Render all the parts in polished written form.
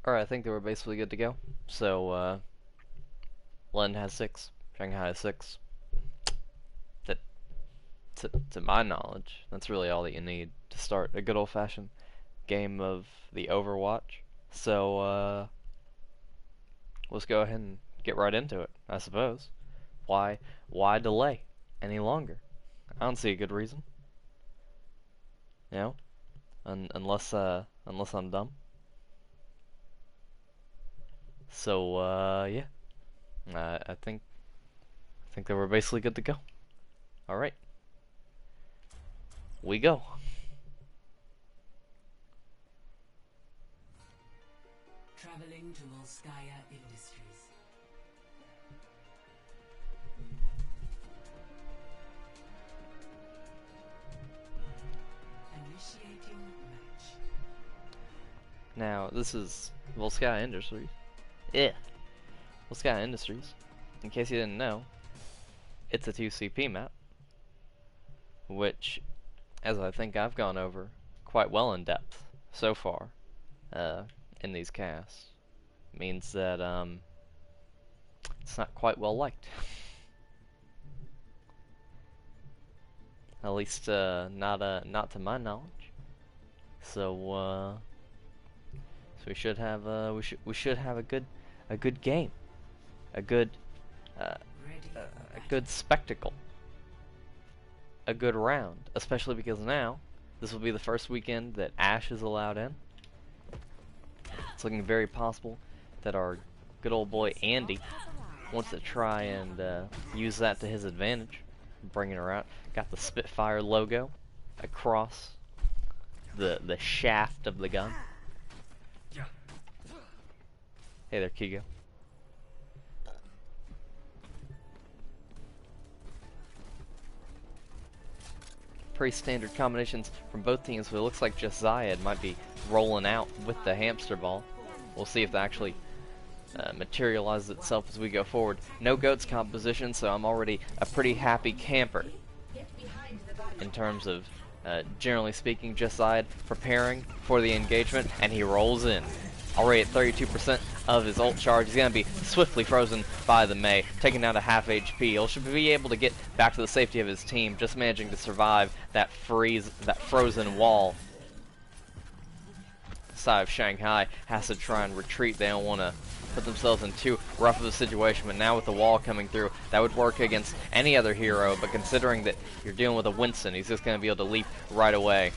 Alright, I think they were basically good to go. So, London has 6, Shanghai has 6. That, to my knowledge, that's really all that you need to start a good old-fashioned game of the Overwatch. So, let's go ahead and get right into it, I suppose. Why delay any longer? I don't see a good reason. You know, unless I'm dumb. So, yeah, I think they were basically good to go. All right, we go. Traveling to Volskaya Industries. Initiating match. Now, this is Volskaya Industries. Yeah, Volskaya Industries. In case you didn't know, it's a 2CP map, which, as I think I've gone over quite well in depth so far, in these casts, means that it's not quite well liked. At least not to my knowledge. So we should have we should have a good game, a good spectacle, a good round, especially because now this will be the first weekend that Ash is allowed in. It's looking very possible that our good old boy Andy wants to try and use that to his advantage, bringing her out. Got the Spitfire logo across the shaft of the gun. Hey there, Kigo. Pretty standard combinations from both teams, but it looks like just Zayed might be rolling out with the hamster ball. We'll see if that actually materializes itself as we go forward. No goats composition, so I'm already a pretty happy camper in terms of, generally speaking, just Zayed preparing for the engagement, and he rolls in. Already at 32% of his ult charge. He's going to be swiftly frozen by the Mei, taking out a half HP. He'll should be able to get back to the safety of his team, just managing to survive that frozen wall. The side of Shanghai has to try and retreat. They don't want to put themselves in too rough of a situation, but now with the wall coming through, that would work against any other hero, but considering that you're dealing with a Winston, he's just going to be able to leap right away.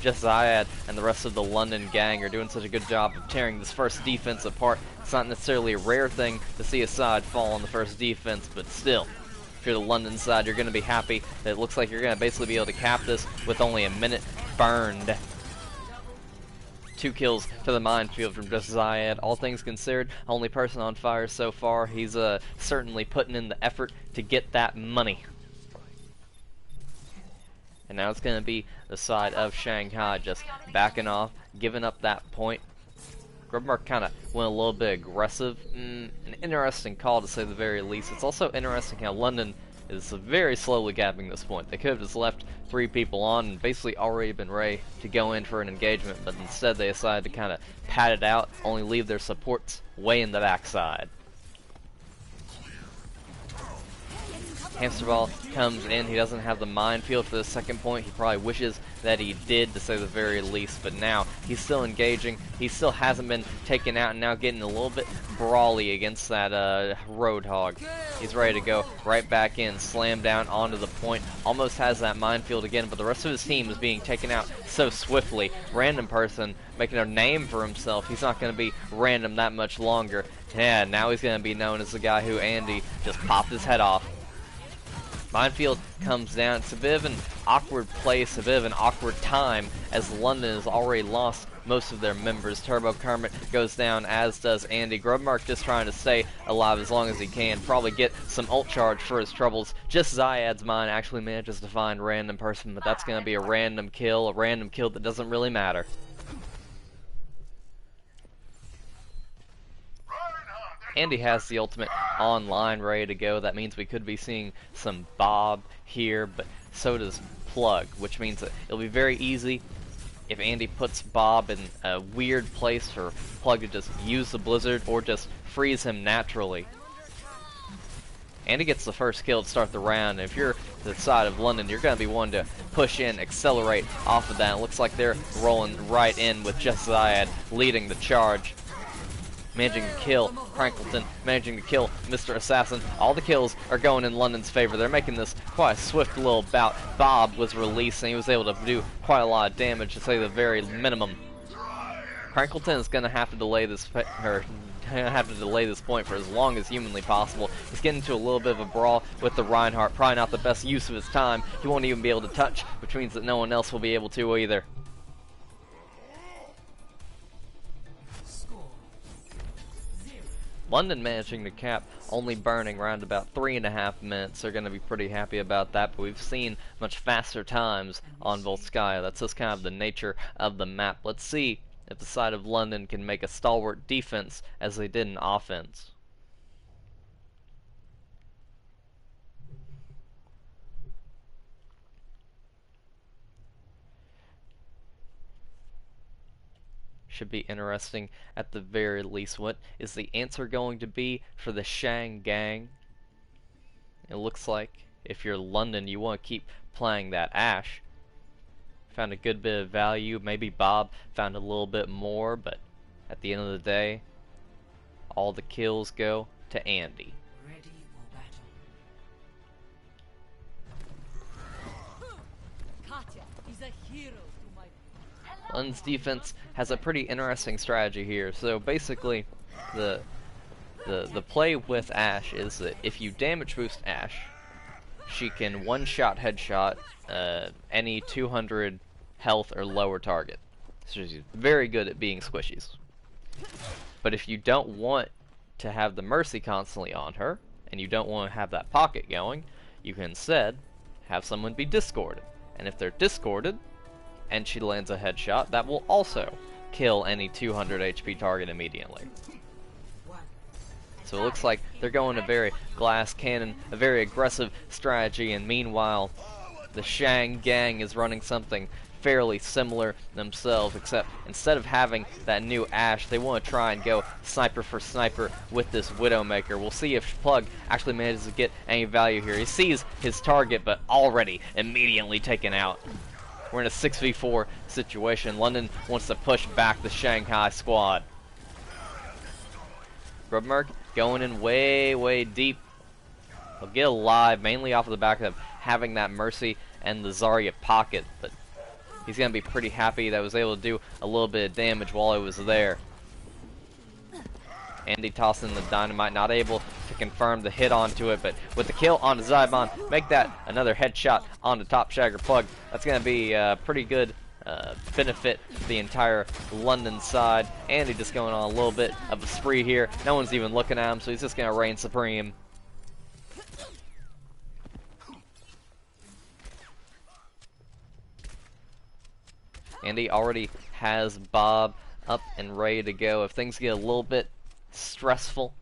Just Zayed and the rest of the London gang are doing such a good job of tearing this first defense apart. It's not necessarily a rare thing to see a side fall on the first defense, but still, if you're the London side, you're going to be happy that it looks like you're going to basically be able to cap this with only a minute burned. 2 kills to the minefield from just Zayed. All things considered, only person on fire so far. He's certainly putting in the effort to get that money. And now it's going to be the side of Shanghai just backing off, giving up that point. Grubmark kind of went a little bit aggressive. An interesting call to say the very least. It's also interesting how London is very slowly gapping this point. They could have just left 3 people on and basically already been ready to go in for an engagement, but instead they decided to kind of pad it out, only leave their supports way in the backside. Hamster ball comes in. He doesn't have the minefield for the second point. He probably wishes that he did, to say the very least, but now he's still engaging. He still hasn't been taken out, and now getting a little bit brawly against that Roadhog. He's ready to go right back in, slam down onto the point. Almost has that minefield again, but the rest of his team is being taken out so swiftly. Random person making a name for himself. He's not going to be random that much longer. Yeah, now he's going to be known as the guy who Andy just popped his head off. Minefield comes down. It's a bit of an awkward place, a bit of an awkward time, as London has already lost most of their members. Turbo Kermit goes down, as does Andy. Grubmark just trying to stay alive as long as he can. Probably get some ult charge for his troubles. Just Zayed's mine actually manages to find random person, but that's going to be a random kill that doesn't really matter. Andy has the ultimate online ready to go. That means we could be seeing some Bob here, but so does Plug, which means that it'll be very easy if Andy puts Bob in a weird place for Plug to just use the blizzard or just freeze him naturally. Andy gets the first kill to start the round. If you're the side of London, you're going to be one to push in, accelerate off of that. It looks like they're rolling right in with Jesiah leading the charge. Managing to kill Crankleton, managing to kill Mr. Assassin. All the kills are going in London's favor. They're making this quite a swift little bout. Bob was released and he was able to do quite a lot of damage, to say the very minimum. Crankleton is going to have to delay this point for as long as humanly possible. He's getting into a little bit of a brawl with the Reinhardt. Probably not the best use of his time. He won't even be able to touch, which means that no one else will be able to either. London managing to cap, only burning around about 3.5 minutes. They're going to be pretty happy about that, but we've seen much faster times on Volskaya. That's just kind of the nature of the map. Let's see if the side of London can make a stalwart defense as they did in offense. Should be interesting at the very least. What is the answer going to be for the Shang gang? It looks like if you're London, you want to keep playing that Ashe. Found a good bit of value. Maybe Bob found a little bit more, but at the end of the day, all the kills go to Andy. Ready for battle. Katya is a hero to my... London's defense has a pretty interesting strategy here. So basically, the play with Ashe is that if you damage boost Ashe, she can one-shot headshot any 200 health or lower target. So she's very good at being squishies. But if you don't want to have the Mercy constantly on her, and you don't want to have that pocket going, you can instead have someone be discorded. And if they're discorded, and she lands a headshot, that will also kill any 200 HP target immediately. So it looks like they're going a very glass cannon, a very aggressive strategy, and meanwhile, the Shang gang is running something fairly similar themselves, except instead of having that new Ashe, they want to try and go sniper for sniper with this Widowmaker. We'll see if Plug actually manages to get any value here. He sees his target, but already immediately taken out. We're in a 6v4 situation. London wants to push back the Shanghai squad. Grubmerk going in way, way deep. He'll get alive, mainly off of the back of having that Mercy and the Zarya pocket, but he's going to be pretty happy that I was able to do a little bit of damage while I was there. Andy tossing the dynamite, not able to confirm the hit onto it, but with the kill on Zybon, make that another headshot on the top Shagger Plug. That's going to be a pretty good benefit for the entire London side. Andy just going on a little bit of a spree here. No one's even looking at him, so he's just going to reign supreme. Andy already has Bob up and ready to go. If things get a little bit stressful,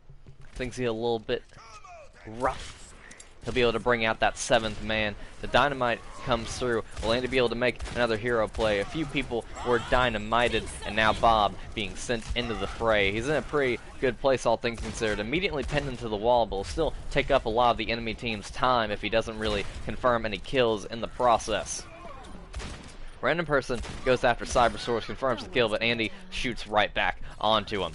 things get a little bit rough, he'll be able to bring out that 7th man. The dynamite comes through. Will Andy be able to make another hero play? A few people were dynamited, and now Bob being sent into the fray. He's in a pretty good place, all things considered. Immediately pinned into the wall, but will still take up a lot of the enemy team's time if he doesn't really confirm any kills in the process. Random person goes after Cybersource, confirms the kill, but Andy shoots right back onto him.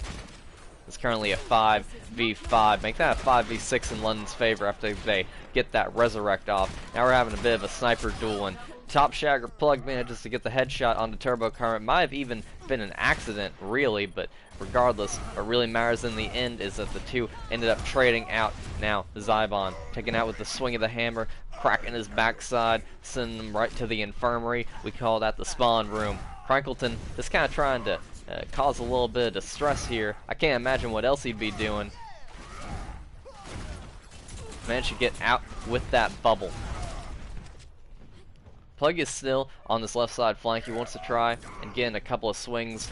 It's currently a 5v5. Make that a 5v6 in London's favor after they get that resurrect off. Now we're having a bit of a sniper duel, and top Shagger Plug manages to get the headshot onto Turbo Current. Might have even been an accident, really, but regardless, what really matters in the end is that the two ended up trading out. Now Zybon taken out with the swing of the hammer, cracking his backside, sending him right to the infirmary. We call that the spawn room. Crankleton just kind of trying to cause a little bit of distress here. I can't imagine what else he'd be doing. Managed to get out with that bubble. Plug is still on this left side flank. He wants to try and get in a couple of swings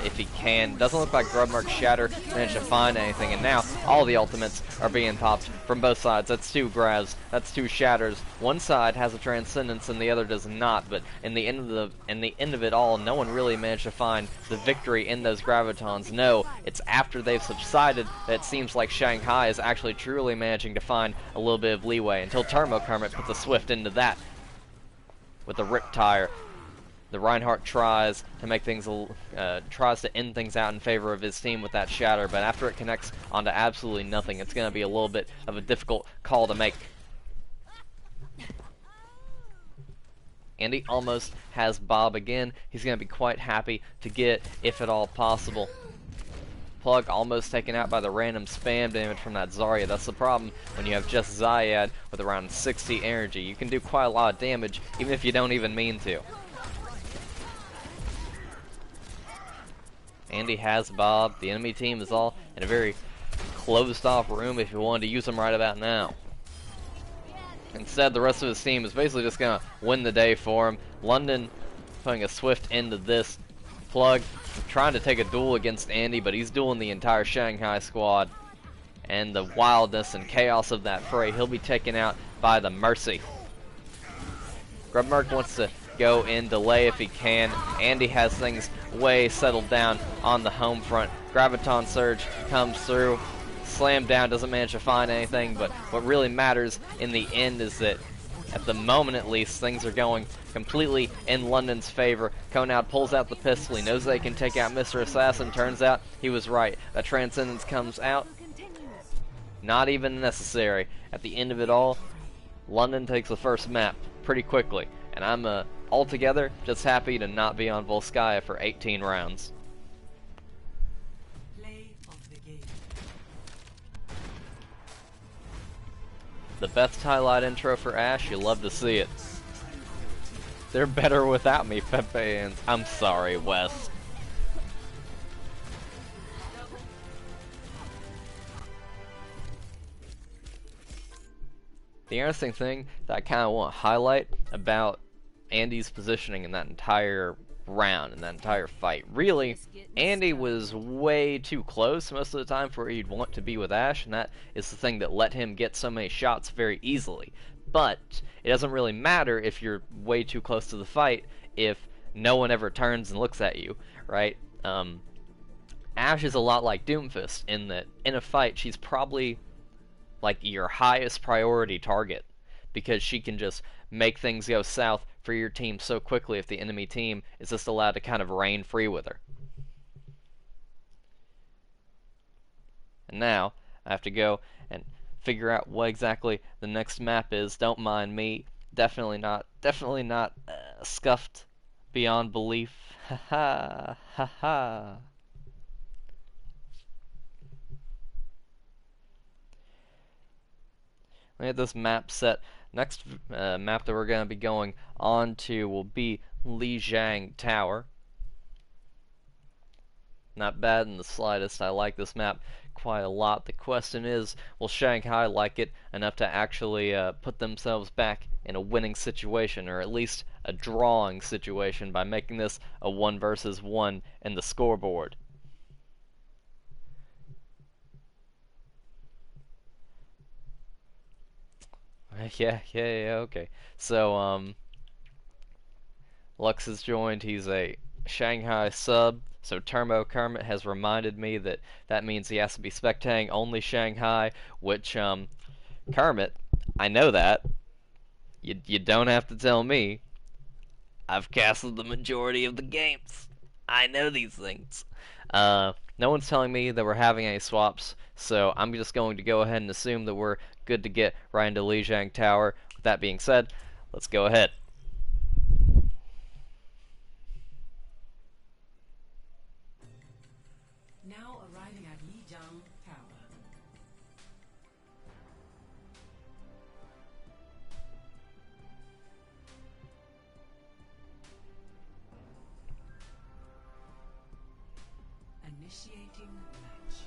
if he can. Doesn't look like Grubmark's Shatter managed to find anything, and now all the ultimates are being popped from both sides. That's 2 grabs, that's 2 shatters. One side has a transcendence and the other does not, but in the end of it all, no one really managed to find the victory in those gravitons. No, it's after they've subsided that it seems like Shanghai is actually truly managing to find a little bit of leeway until Turbo Kermit puts a Swift into that with a Rip Tire. The Reinhardt tries to make things, tries to end things out in favor of his team with that Shatter, but after it connects onto absolutely nothing, it's going to be a little bit of a difficult call to make. Andy almost has Bob again. He's going to be quite happy to get, if at all possible. Plug almost taken out by the random spam damage from that Zarya. That's the problem when you have just Zyad with around 60 energy. You can do quite a lot of damage even if you don't even mean to. Andy has Bob. The enemy team is all in a very closed off room if you wanted to use them right about now. Instead, the rest of his team is basically just going to win the day for him. London putting a Swift into this. Plug trying to take a duel against Andy, but he's dueling the entire Shanghai squad. And the wildness and chaos of that fray, he'll be taken out by the Mercy. Grubmark wants to go in delay if he can. Andy has things way settled down on the home front. Graviton Surge comes through. Slam down, doesn't manage to find anything, but what really matters in the end is that at the moment at least, things are going completely in London's favor. Konoud pulls out the pistol. He knows they can take out Mr. Assassin. Turns out he was right. That Transcendence comes out. Not even necessary. At the end of it all, London takes the first map pretty quickly. And I'm altogether just happy to not be on Volskaya for 18 rounds. The best highlight intro for Ashe, you love to see it. They're better without me, Pepeans. I'm sorry, Wes. The interesting thing that I kind of want to highlight about Andy's positioning in that entire round, in that entire fight. Really, Andy was way too close most of the time for where you'd want to be with Ashe, and that is the thing that let him get so many shots very easily. But it doesn't really matter if you're way too close to the fight if no one ever turns and looks at you, right? Ashe is a lot like Doomfist in that in a fight she's probably like your highest priority target because she can just make things go south for your team so quickly if the enemy team is just allowed to kind of reign free with her. And now I have to go and figure out what exactly the next map is. Don't mind me. Definitely not scuffed beyond belief. Ha ha ha ha. We have this map set. Next map that we're going to be going on to will be Lijiang Tower. Not bad in the slightest. I like this map quite a lot. The question is, will Shanghai like it enough to actually put themselves back in a winning situation, or at least a drawing situation, by making this a 1 versus 1 in the scoreboard? Yeah, okay. So, Lux has joined. He's a Shanghai sub. So Turbo Kermit has reminded me that that means he has to be spectating only Shanghai, which, Kermit, I know that. You don't have to tell me. I've castled the majority of the games. I know these things. No one's telling me that we're having any swaps, so I'm just going to go ahead and assume that we're good to get right into Lijiang Tower. With that being said, let's go ahead. Now arriving at Lijiang Tower. Initiating match.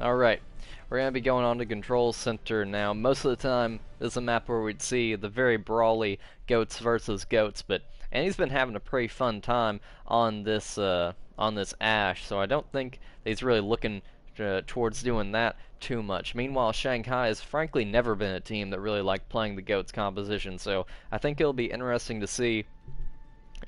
Alright, we're going to be going on to Control Center now. Most of the time, This is a map where we'd see the very brawly goats versus goats, but Andy's been having a pretty fun time on this Ash, so I don't think that he's really looking towards doing that too much. Meanwhile, Shanghai has frankly never been a team that really liked playing the goats composition, so I think it'll be interesting to see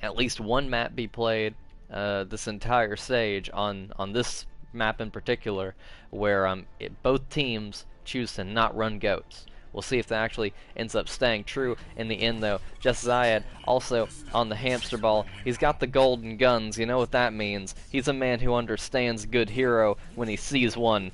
at least one map be played this entire stage on this map in particular, where both teams choose to not run goats. We'll see if that actually ends up staying true in the end, though. Just Zayed, also on the hamster ball. He's got the golden guns. You know what that means. He's a man who understands good hero when he sees one.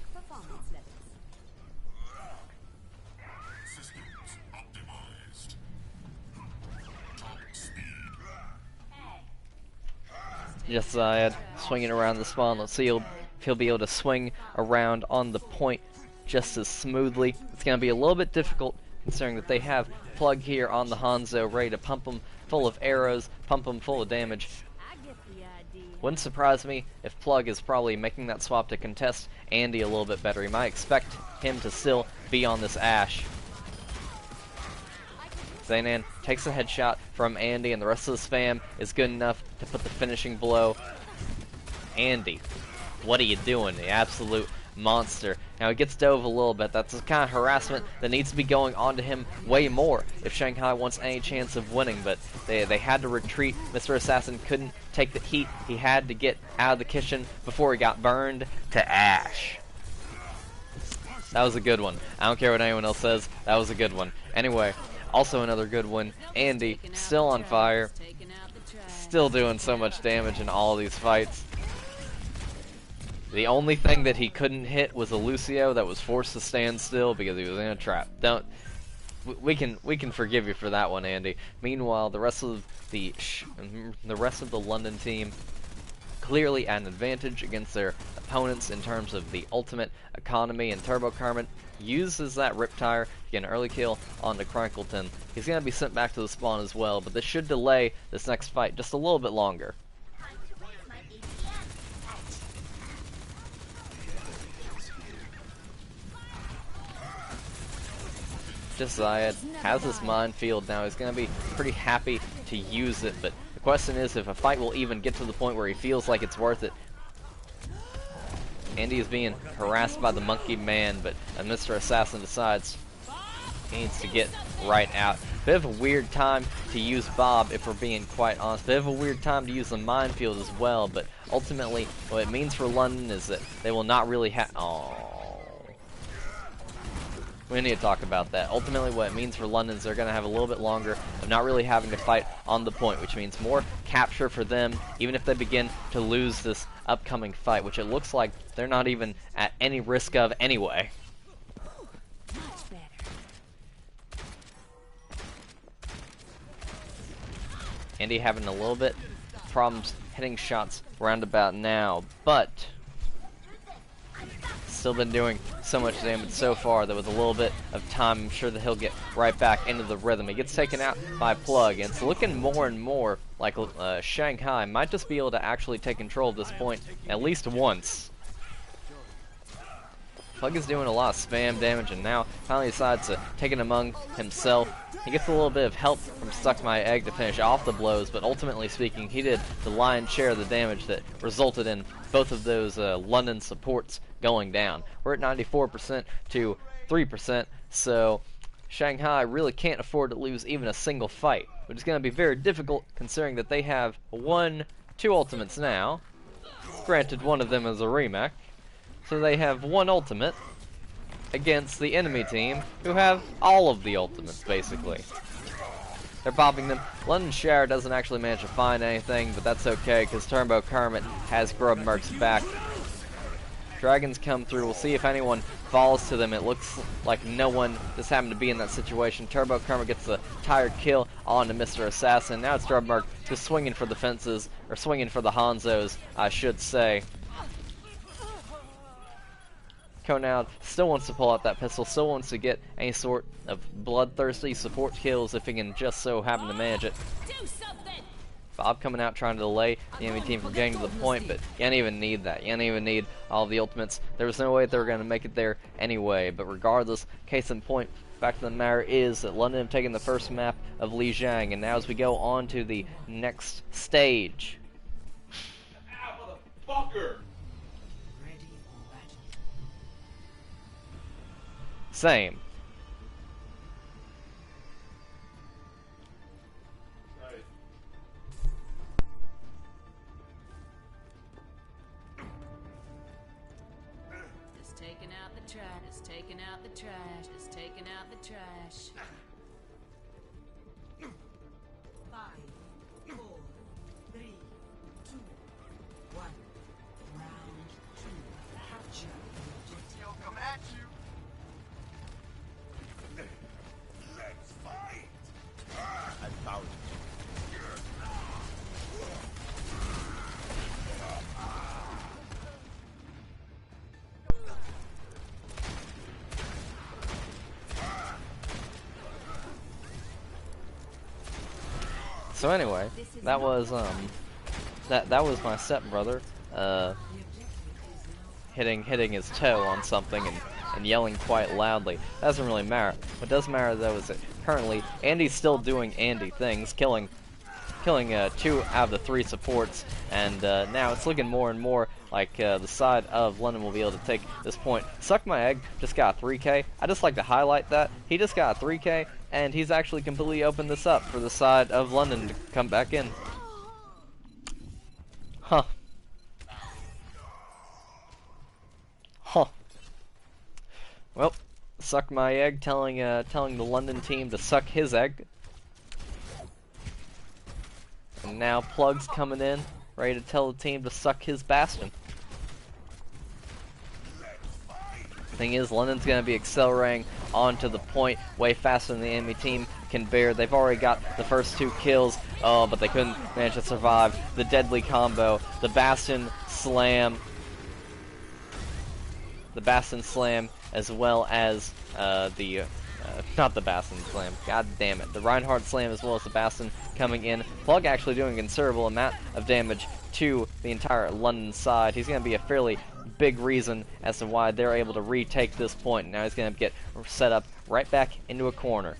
Just Zayed swinging around the spawn. Let's see if he'll be able to swing around on the point just as smoothly. It's going to be a little bit difficult considering that they have Plug here on the Hanzo ready to pump him full of arrows, pump him full of damage. Wouldn't surprise me if Plug is probably making that swap to contest Andy a little bit better. He might expect him to still be on this Ash. Zaynan takes a headshot from Andy, and the rest of the spam is good enough to put the finishing blow. Andy, what are you doing? The absolute monster. Now he gets dove a little bit. That's the kind of harassment that needs to be going on to him way more if Shanghai wants any chance of winning, but they had to retreat. Mr. Assassin couldn't take the heat. He had to get out of the kitchen before he got burned to ash. That was a good one. I don't care what anyone else says. That was a good one. Anyway, also another good one. Andy, still on fire. Still doing so much damage in all of these fights. The only thing that he couldn't hit was a Lucio that was forced to stand still because he was in a trap. We can forgive you for that one, Andy. Meanwhile, the rest of the London team clearly at an advantage against their opponents in terms of the ultimate economy, and Turbo Carmen uses that Riptire to get an early kill onto Crinkleton. He's going to be sent back to the spawn as well, but this should delay this next fight just a little bit longer. Just Zayed has this minefield now. He's going to be pretty happy to use it, but the question is if a fight will even get to the point where he feels like it's worth it. Andy is being harassed by the monkey man, but Mr. Assassin decides he needs to get right out. Bit of a weird time to use Bob, if we're being quite honest. Bit of a weird time to use the minefield as well, but ultimately what it means for London is that they will not really have... We need to talk about that. Ultimately, what it means for London is they're going to have a little bit longer of not really having to fight on the point, which means more capture for them, even if they begin to lose this upcoming fight, which it looks like they're not even at any risk of anyway. Andy having a little bit problems hitting shots roundabout now, but still been doing so much damage so far that with a little bit of time, I'm sure that he'll get right back into the rhythm. He gets taken out by Plug, and it's looking more and more like Shanghai might just be able to actually take control of this point at least once. Plug is doing a lot of spam damage, and now finally decides to take it among himself. He gets a little bit of help from Stuck My Egg to finish off the blows, but ultimately speaking, he did the lion's share of the damage that resulted in both of those London supports going down. We're at 94% to 3%, so Shanghai really can't afford to lose even a single fight, which is going to be very difficult considering that they have two ultimates now. Granted, one of them is a remake, so they have one ultimate against the enemy team who have all of the ultimates, basically. They're bobbing them. London Shower doesn't actually manage to find anything, but that's okay because Turbo Kermit has Grubmerk's back. Dragons come through. We'll see if anyone falls to them. It looks like no one just happened to be in that situation. Turbo Kermit gets the tired kill onto Mr. Assassin. Now it's Grubmerk just swinging for the fences, or swinging for the Hanzos, I should say. Konow still wants to pull out that pistol, still wants to get any sort of bloodthirsty support kills if he can just so happen to manage it. Bob coming out trying to delay the enemy team from getting to the point, but you don't even need that. You don't even need all the ultimates. There was no way they were going to make it there anyway, but regardless, case in point, fact of the matter is that London have taken the first map of Lijiang, and now as we go on to the next stage. Fucker! Ready for battle. Same. Right. It's taking out the trash. It's taking out the trash. It's taking out the trash. 5, 4, 3, 2, 1. Round 2. Capture the objective. He'll come at you. Let's fight. I found you. So anyway, that was that was my stepbrother hitting his toe on something and yelling quite loudly. Doesn't really matter. What does matter though is that currently Andy's still doing Andy things, killing 2 out of the 3 supports, and now it's looking more and more like the side of London will be able to take this point. Suck My Egg just got a 3k. I just like to highlight that. He just got a 3k, and he's actually completely opened this up for the side of London to come back in. Huh. Huh. Well, Suck My Egg telling the London team to suck his egg. And now Plug's coming in, ready to tell the team to suck his Bastion. Thing is, London's going to be accelerating onto the point way faster than the enemy team can bear. They've already got the first 2 kills, but they couldn't manage to survive the deadly combo. The Bastion Slam, as well as not the Bastion Slam, god damn it, the Reinhardt Slam as well as the Bastion coming in. Plug actually doing a considerable amount of damage to the entire London side. He's going to be a fairly big reason as to why they're able to retake this point. Now he's going to get set up right back into a corner.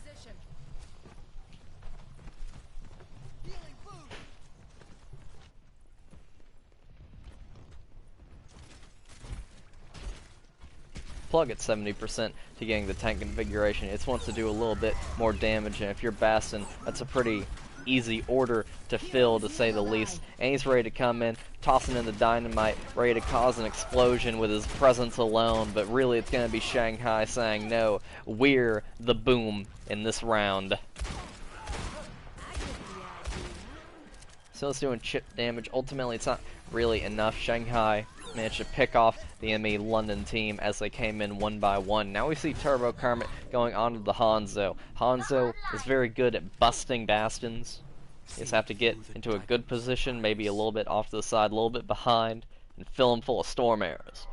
Plug at 70% to getting the tank configuration. It wants to do a little bit more damage, and if you're Bastion, that's a pretty easy order to fill, to say the least. And he's ready to come in, tossing in the dynamite, ready to cause an explosion with his presence alone, but really it's going to be Shanghai saying, no, we're the boom in this round. So it's doing chip damage. Ultimately, it's not really enough. Shanghai managed to pick off the enemy London team as they came in one by one. Now we see Turbo Kermit going on to the Hanzo. Hanzo is very good at busting bastions. You just have to get into a good position, maybe a little bit off to the side, a little bit behind, and fill them full of storm arrows.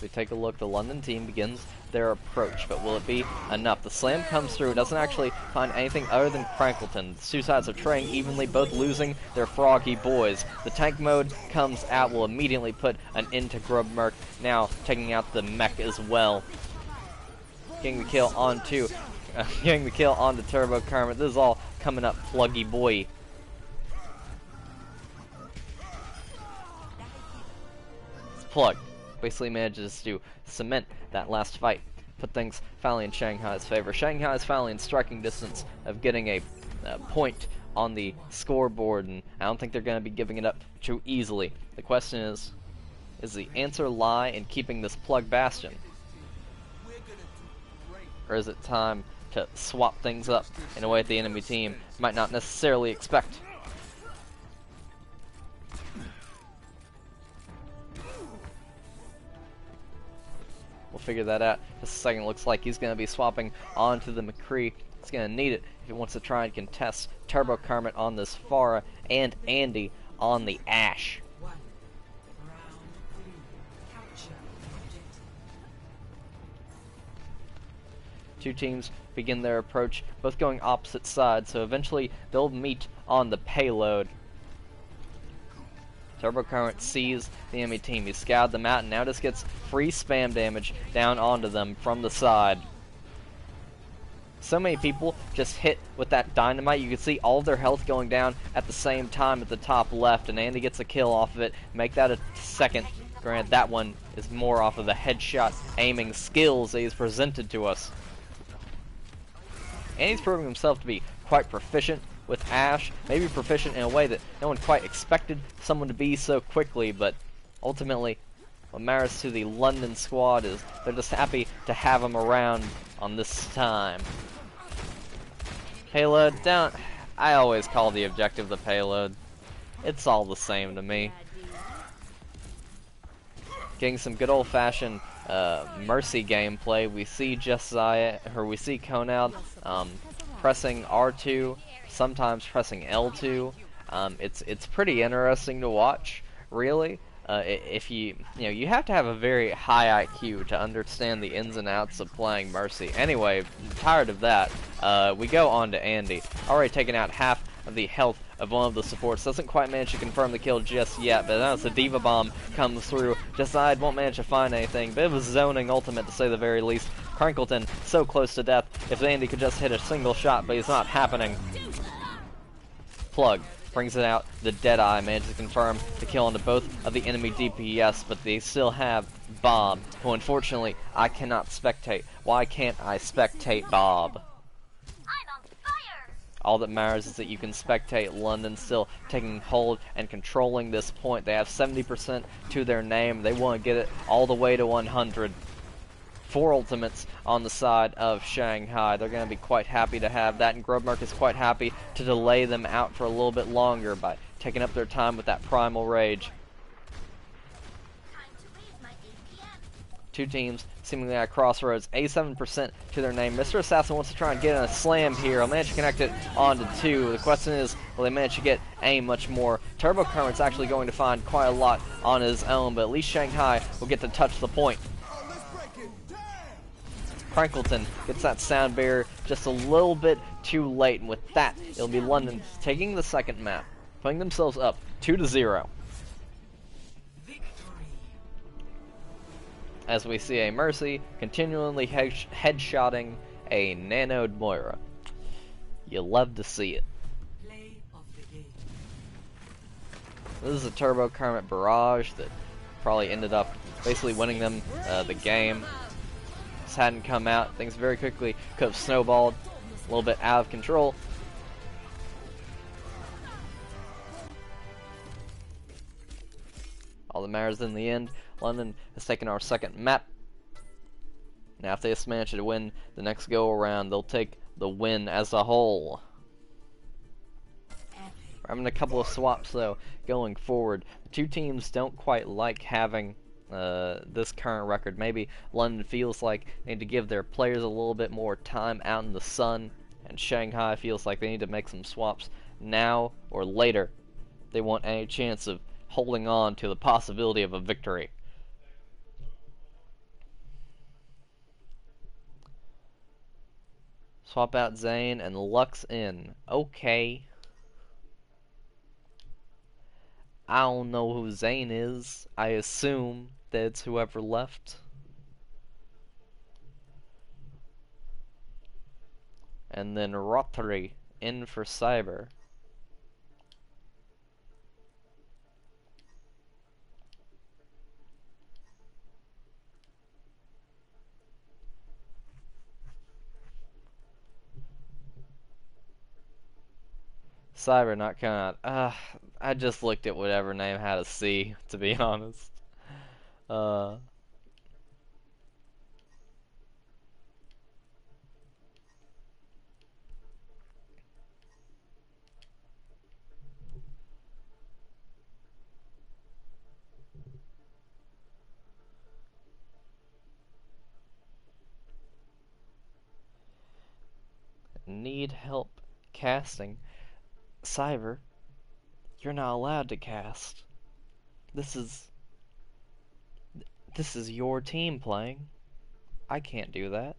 We take a look, the London team begins their approach, but will it be enough? The slam comes through, doesn't actually find anything other than Crankleton. The 2 sides are trading evenly, both losing their froggy boys. The tank mode comes out, will immediately put an end to Grubmerk, now taking out the mech as well. Getting the kill onto Turbo Kermit. This is all coming up Pluggy boy. It's Plug. Basically manages to cement that last fight, put things finally in Shanghai's favor. Shanghai is finally in striking distance of getting a point on the scoreboard, and I don't think they're going to be giving it up too easily. The question is the answer lie in keeping this Plug Bastion? Or is it time to swap things up in a way that the enemy team might not necessarily expect? We'll figure that out. Just a second. Looks like he's going to be swapping onto the McCree. He's going to need it if he wants to try and contest Turbo Kermit on this Pharah and Andy on the Ash. 1. Round 3. Capture the objective. Two teams begin their approach, both going opposite sides, so eventually they'll meet on the payload. Turbo Current sees the enemy team. He scoured them out and now just gets free spam damage down onto them from the side. So many people just hit with that dynamite. You can see all of their health going down at the same time at the top left, and Andy gets a kill off of it. Make that a second. Granted, that one is more off of the headshot aiming skills that he's presented to us. Andy's proving himself to be quite proficient with Ash, maybe proficient in a way that no one quite expected someone to be so quickly, but ultimately what matters to the London squad is they're just happy to have him around on this time. Payload down. I always call the objective the payload. It's all the same to me. Getting some good old-fashioned Mercy gameplay. We see we see Konal pressing R2, sometimes pressing L2. It's pretty interesting to watch, really. If you have to have a very high IQ to understand the ins and outs of playing Mercy. Anyway, tired of that, we go on to Andy. Already taken out half of the health of one of the supports. Doesn't quite manage to confirm the kill just yet, but as the Diva Bomb comes through, Decide won't manage to find anything. Bit of a zoning ultimate to say the very least. Crinkleton so close to death. If Andy could just hit a single shot, but it's not happening. Plug brings it out. The Deadeye manages to confirm the kill onto both of the enemy DPS, but they still have Bob, who unfortunately I cannot spectate. Why can't I spectate Bob? All that matters is that you can spectate London still taking hold and controlling this point. They have 70% to their name. They want to get it all the way to 100. 4 ultimates on the side of Shanghai. They're going to be quite happy to have that, and Grubmark is quite happy to delay them out for a little bit longer by taking up their time with that Primal Rage. Two teams seemingly at crossroads. 87% to their name. Mr. Assassin wants to try and get in a slam here. He'll manage to connect it onto 2. The question is, will they manage to get aim much more? Turbo Current's actually going to find quite a lot on his own, but at least Shanghai will get to touch the point. Crinkleton gets that sound barrier just a little bit too late, and with that, it'll be London taking the second map, putting themselves up 2-0. As we see a Mercy continually headshotting a nanoed Moira. You love to see it. Play of the game. This is a Turbo Kermit barrage that probably ended up basically winning them the game. This hadn't come out. Things very quickly could have snowballed a little bit out of control. All that matters in the end, London has taken our second map. Now if they just manage to win the next go around, they'll take the win as a whole. We're having a couple of swaps though going forward. The two teams don't quite like having this current record. Maybe London feels like they need to give their players a little bit more time out in the sun, and Shanghai feels like they need to make some swaps now or later. They want any chance of holding on to the possibility of a victory. Swap out Zane and Lux in. Okay. I don't know who Zane is. I assume that it's whoever left. And then Rotary in for Cyber. Cyber not coming out. I just looked at whatever name had a C, to be honest. Need help casting. Cyber, you're not allowed to cast. This is your team playing. I can't do that.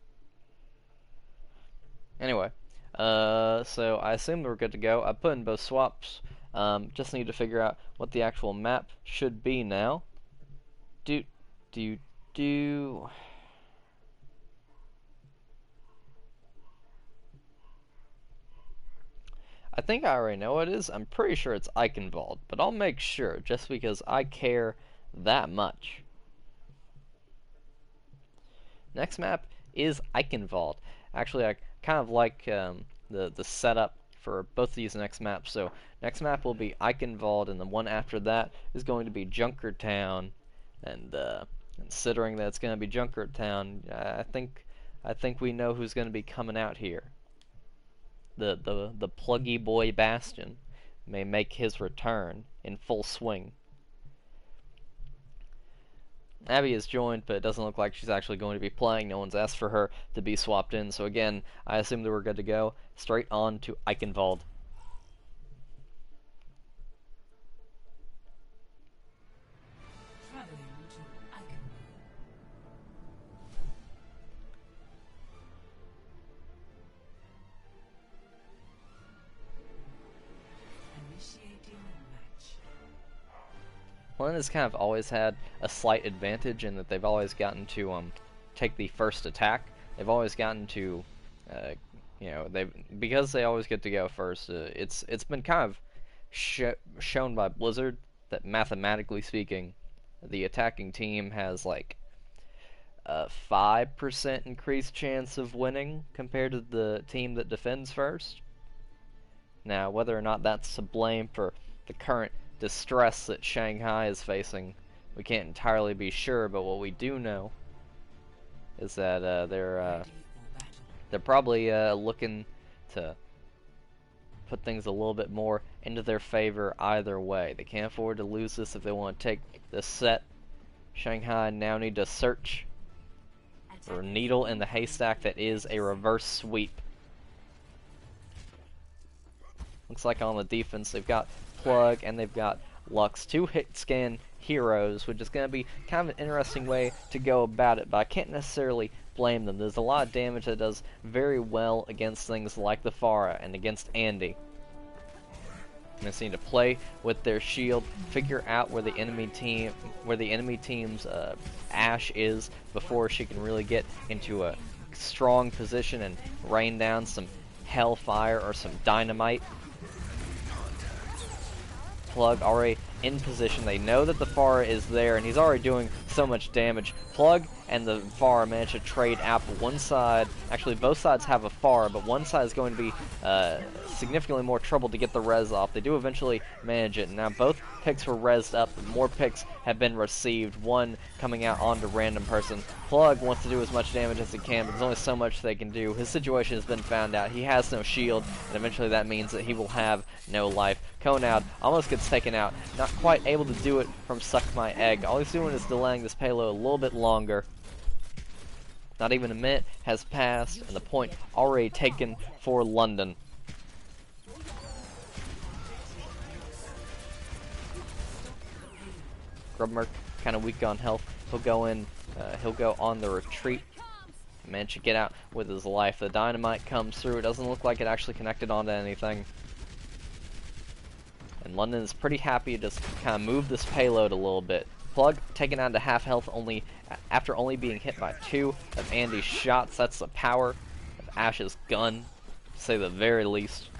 Anyway, so I assume we're good to go. I put in both swaps. Just need to figure out what the actual map should be now. Do. I think I already know what it is. I'm pretty sure it's Eichenwald, but I'll make sure just because I care that much. Next map is Eichenwald. Actually, I kind of like the setup for both of these next maps. So next map will be Eichenwald, and the one after that is going to be Junkertown. And considering that it's going to be Junkertown, I think we know who's going to be coming out here. The pluggy boy Bastion may make his return in full swing. Abby is joined, but it doesn't look like she's actually going to be playing. No one's asked for her to be swapped in, so again, I assume that we're good to go. Straight on to Eichenwald. Traveling to Eichenwald. Initiating match. London has kind of always had a slight advantage in that they've always gotten to take the first attack. They've always gotten to, because they always get to go first. It's been kind of shown by Blizzard that mathematically speaking, the attacking team has like a 5% increased chance of winning compared to the team that defends first. Now, whether or not that's to blame for the current distress that Shanghai is facing, we can't entirely be sure, but what we do know is that they're probably looking to put things a little bit more into their favor either way. They can't afford to lose this if they want to take this set. Shanghai now need to search for a needle in the haystack that is a reverse sweep. Looks like on the defense they've got Plug and they've got Lux, two hit scan heroes, which is going to be kind of an interesting way to go about it, but I can't necessarily blame them. There's a lot of damage that does very well against things like the Pharah and against Andy. They just need to play with their shield, figure out where the enemy team's Ashe is before she can really get into a strong position and rain down some hellfire or some dynamite. Plug already in position. They know that the Pharah is there, and he's already doing so much damage. Plug and the Pharah manage to trade out, but one side, actually both sides have a Pharah, but one side is going to be significantly more trouble to get the res off. They do eventually manage it. Now both picks were rezzed up, but more picks have been received, one coming out onto random person. Plug wants to do as much damage as he can, but there's only so much they can do. His situation has been found out. He has no shield, and eventually that means that he will have no life. Konoud almost gets taken out, not quite able to do it from Suck My Egg. All he's doing is delaying this payload a little bit longer. Not even a minute has passed, and the point already taken for London. Grubmerk kind of weak on health. He'll go in. He'll go on the retreat. Managed to get out with his life. The dynamite comes through. It doesn't look like it actually connected onto anything. And London is pretty happy to just kind of move this payload a little bit. Plug taken down to half health after only being hit by 2 of Andy's shots. That's the power of Ashe's gun, to say the very least.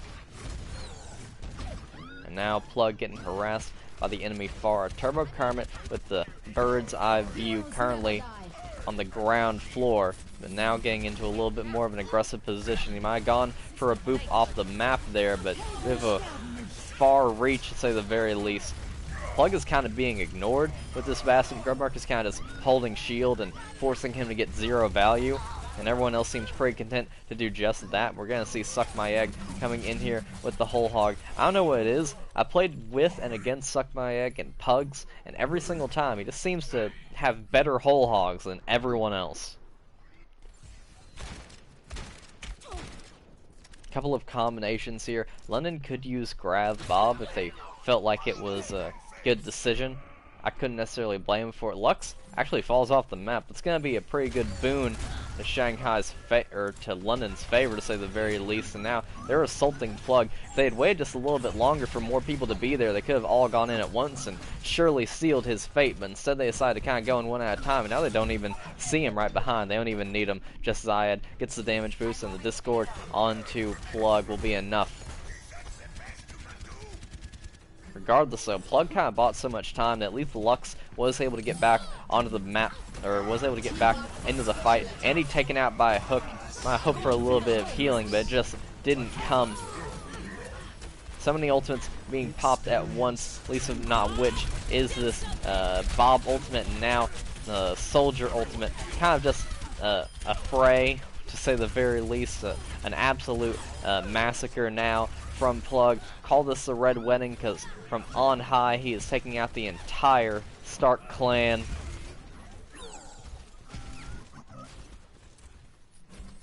And now Plug getting harassed by the enemy Pharah. Turbo Kermit with the bird's eye view currently on the ground floor, but now getting into a little bit more of an aggressive position. He might have gone for a boop off the map there, but we have a far reach, to say the very least. Plug is kind of being ignored with this Bastion. Grubmark is kind of just holding shield and forcing him to get 0 value, and everyone else seems pretty content to do just that. We're going to see Suck My Egg coming in here with the Whole Hog. I don't know what it is. I played with and against Suck My Egg and Pugs, and every single time he just seems to have better Whole Hogs than everyone else. Couple of combinations here. London could use Grav Bob if they felt like it was a good decision. I couldn't necessarily blame him for it. Lux actually falls off the map. It's going to be a pretty good boon to Shanghai's to London's favor, to say the very least. And now they're assaulting Plug. If they had waited just a little bit longer for more people to be there, they could have all gone in at once and surely sealed his fate. But instead, they decided to kind of go in one at a time. And now they don't even see him right behind. They don't even need him. Just Zayed gets the damage boost, and the Discord onto Plug will be enough. Regardless, though, Plug kind of bought so much time that at least Lux was able to get back onto the map, or was able to get back into the fight. Andy taken out by a hook. I hope for a little bit of healing, but it just didn't come. So many ultimates being popped at once, at least if not which is this Bob ultimate, and now the Soldier ultimate. Kind of just a fray, to say the very least. An absolute massacre now from Plug. Call this the Red Wedding, because from on high he is taking out the entire Stark clan.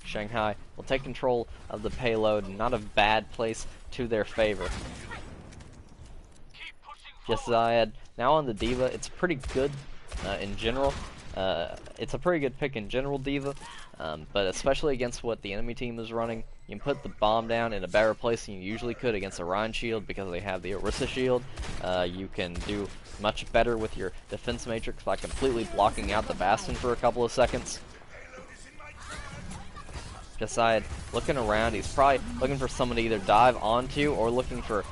Shanghai will take control of the payload, not a bad place to their favor. Just Zayed now on the Diva. It's pretty good in general. It's a pretty good pick in general, Diva, but especially against what the enemy team is running. You can put the bomb down in a better place than you usually could against a Rhine shield, because they have the Orisa shield. You can do much better with your defense matrix by completely blocking out the Bastion for a couple of seconds. Josiah looking around. He's probably looking for someone to either dive onto or looking for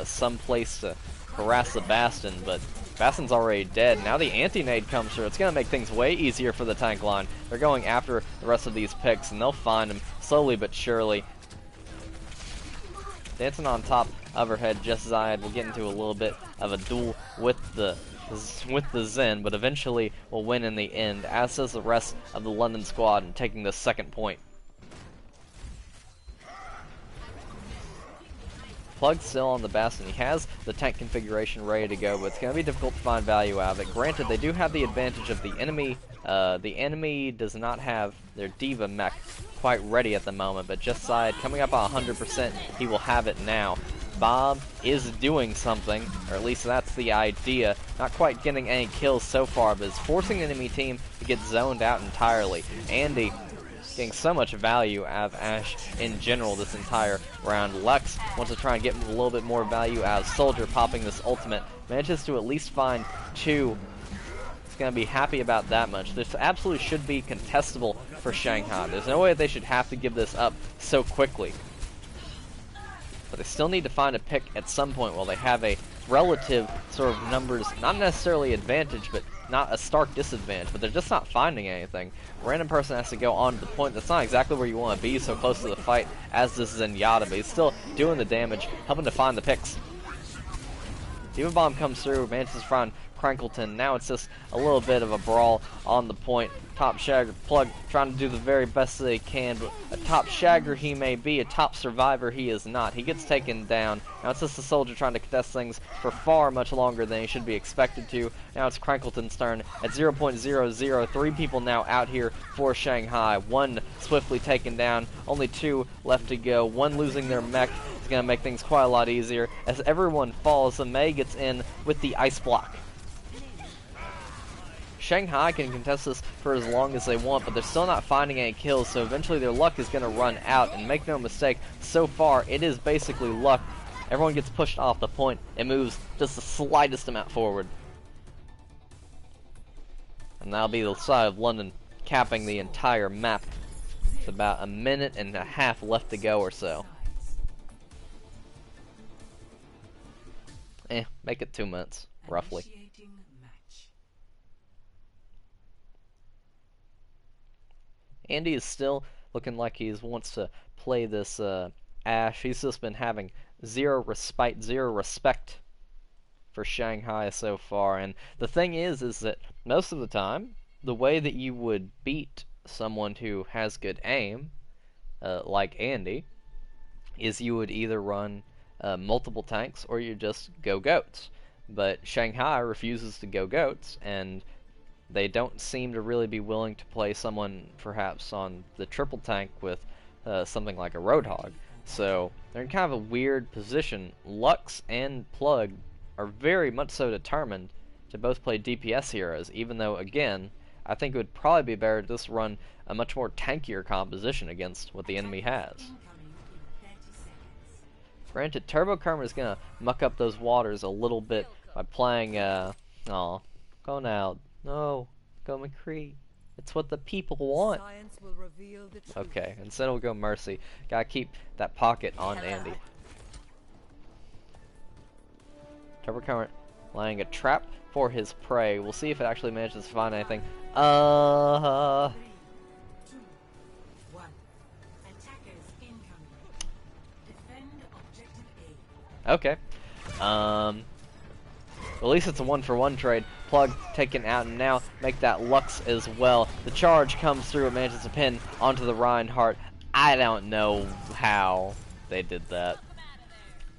some place to harass the Bastion, but Bastion's already dead. Now the anti-nade comes through. It's going to make things way easier for the tank line. They're going after the rest of these picks, and they'll find them slowly but surely. Dancing on top of her head, Just Zayed will get into a little bit of a duel with the Zen, but eventually will win in the end, as does the rest of the London squad, and taking the second point. Plug's still on the Bastion. He has the tank configuration ready to go, but it's going to be difficult to find value out of it. Granted, they do have the advantage of the enemy. The enemy does not have their Diva mech quite ready at the moment, but Just Zayed coming up on 100%, he will have it now. Bob is doing something, or at least that's the idea. Not quite getting any kills so far, but is forcing the enemy team to get zoned out entirely. Andy getting so much value out of Ashe in general this entire round. Lux wants to try and get a little bit more value out of Soldier, popping this ultimate. Manages to at least find two. He's going to be happy about that much. This absolutely should be contestable for Shanghai. There's no way that they should have to give this up so quickly. But they still need to find a pick at some point while they have a relative sort of numbers, not necessarily advantage, but not a stark disadvantage, but they're just not finding anything. Random person has to go on to the point. That's not exactly where you want to be so close to the fight as this Zenyatta, but he's still doing the damage, helping to find the picks. Diva Bomb comes through, manages to find Crankleton. Now it's just a little bit of a brawl on the point. Top Shagger Plug trying to do the very best they can, but a top Shagger he may be, a top survivor he is not. He gets taken down. Now it's just the Soldier trying to contest things for far much longer than he should be expected to. Now it's Crankleton's turn at 0.00. 3 people now out here for Shanghai. 1 swiftly taken down. Only 2 left to go. 1 losing their mech is going to make things quite a lot easier. As everyone falls, the Mei gets in with the ice block. Shanghai can contest this for as long as they want, but they're still not finding any kills, so eventually their luck is going to run out, and make no mistake, so far it is basically luck. Everyone gets pushed off the point, it moves just the slightest amount forward. And that'll be the side of London capping the entire map. It's about a minute and a half left to go or so. Make it 2 minutes, roughly. Andy is still looking like he wants to play this Ashe. He's just been having zero respect for Shanghai so far. And the thing is that most of the time, the way that you would beat someone who has good aim, like Andy, is you would either run multiple tanks or you just go goats. But Shanghai refuses to go goats, and they don't seem to really be willing to play someone perhaps on the triple tank with something like a Roadhog. So they're in kind of a weird position. Lux and Plug are very much so determined to both play DPS heroes, even though, again, I think it would probably be better to just run a much more tankier composition against what the enemy has. Granted, Turbo Karma is gonna muck up those waters a little bit by playing, aw, go now. No, go McCree. It's what the people want. Science will reveal the truth. Okay, instead we'll go Mercy. Gotta keep that pocket on Andy. Turbo Karma laying a trap for his prey. We'll see if it actually manages to find anything. 3, 2, 1. Attackers incoming. Defend objective A. Okay. At least it's a 1-for-1 trade. Plug taken out, and now make that Lux as well. The charge comes through and manages to pin onto the Reinhardt. I don't know how they did that.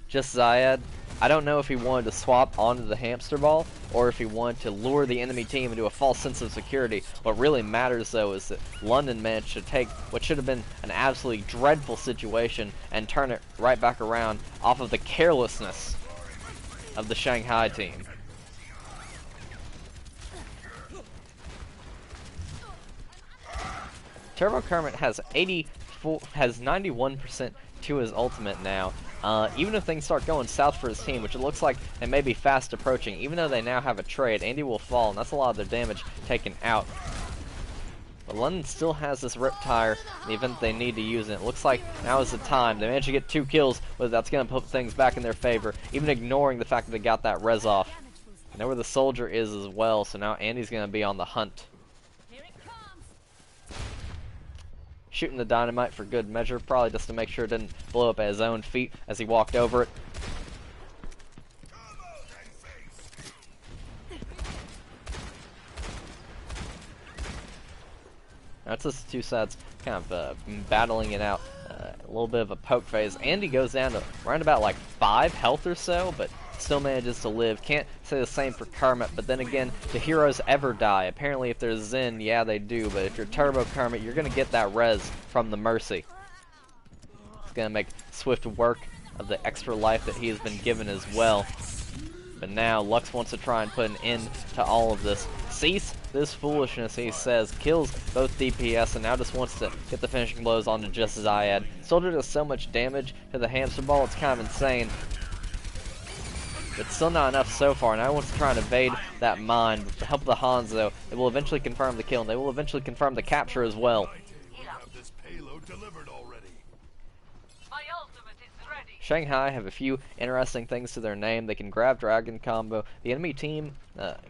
Just Zayed. I don't know if he wanted to swap onto the hamster ball or if he wanted to lure the enemy team into a false sense of security. What really matters though is that London managed to take what should have been an absolutely dreadful situation and turn it right back around off of the carelessness of the Shanghai team. Turbo Kermit has 91% to his ultimate now. Even if things start going south for his team, which it looks like they may be fast approaching, even though they now have a trade, Andy will fall, and that's a lot of their damage taken out. But London still has this Riptire in the event they need to use it. It looks like now is the time. They managed to get 2 kills, but that's going to put things back in their favor, even ignoring the fact that they got that res off. I know where the soldier is as well, so now Andy's going to be on the hunt. Shooting the dynamite for good measure, probably just to make sure it didn't blow up at his own feet as he walked over it. That's just the two sides kind of battling it out. A little bit of a poke phase. Andy goes down to around about like 5 health or so, but still manages to live. Can't say the same for Kermit, but then again, do heroes ever die? Apparently if there's Zen, yeah they do, but if you're Turbo Kermit, you're going to get that res from the Mercy. It's going to make swift work of the extra life that he has been given as well. But now, Lux wants to try and put an end to all of this. Cease this foolishness, he says, kills both DPS, and now just wants to get the finishing blows onto just Zayed. Soldier does so much damage to the hamster ball, it's kind of insane. But still not enough so far. Now he wants to try and evade that mine. With the help of the Hans, though, they will eventually confirm the kill, and they will eventually confirm the capture as well. Have this payload delivered already. My ultimate is ready. Shanghai have a few interesting things to their name. They can grab Dragon combo. The enemy team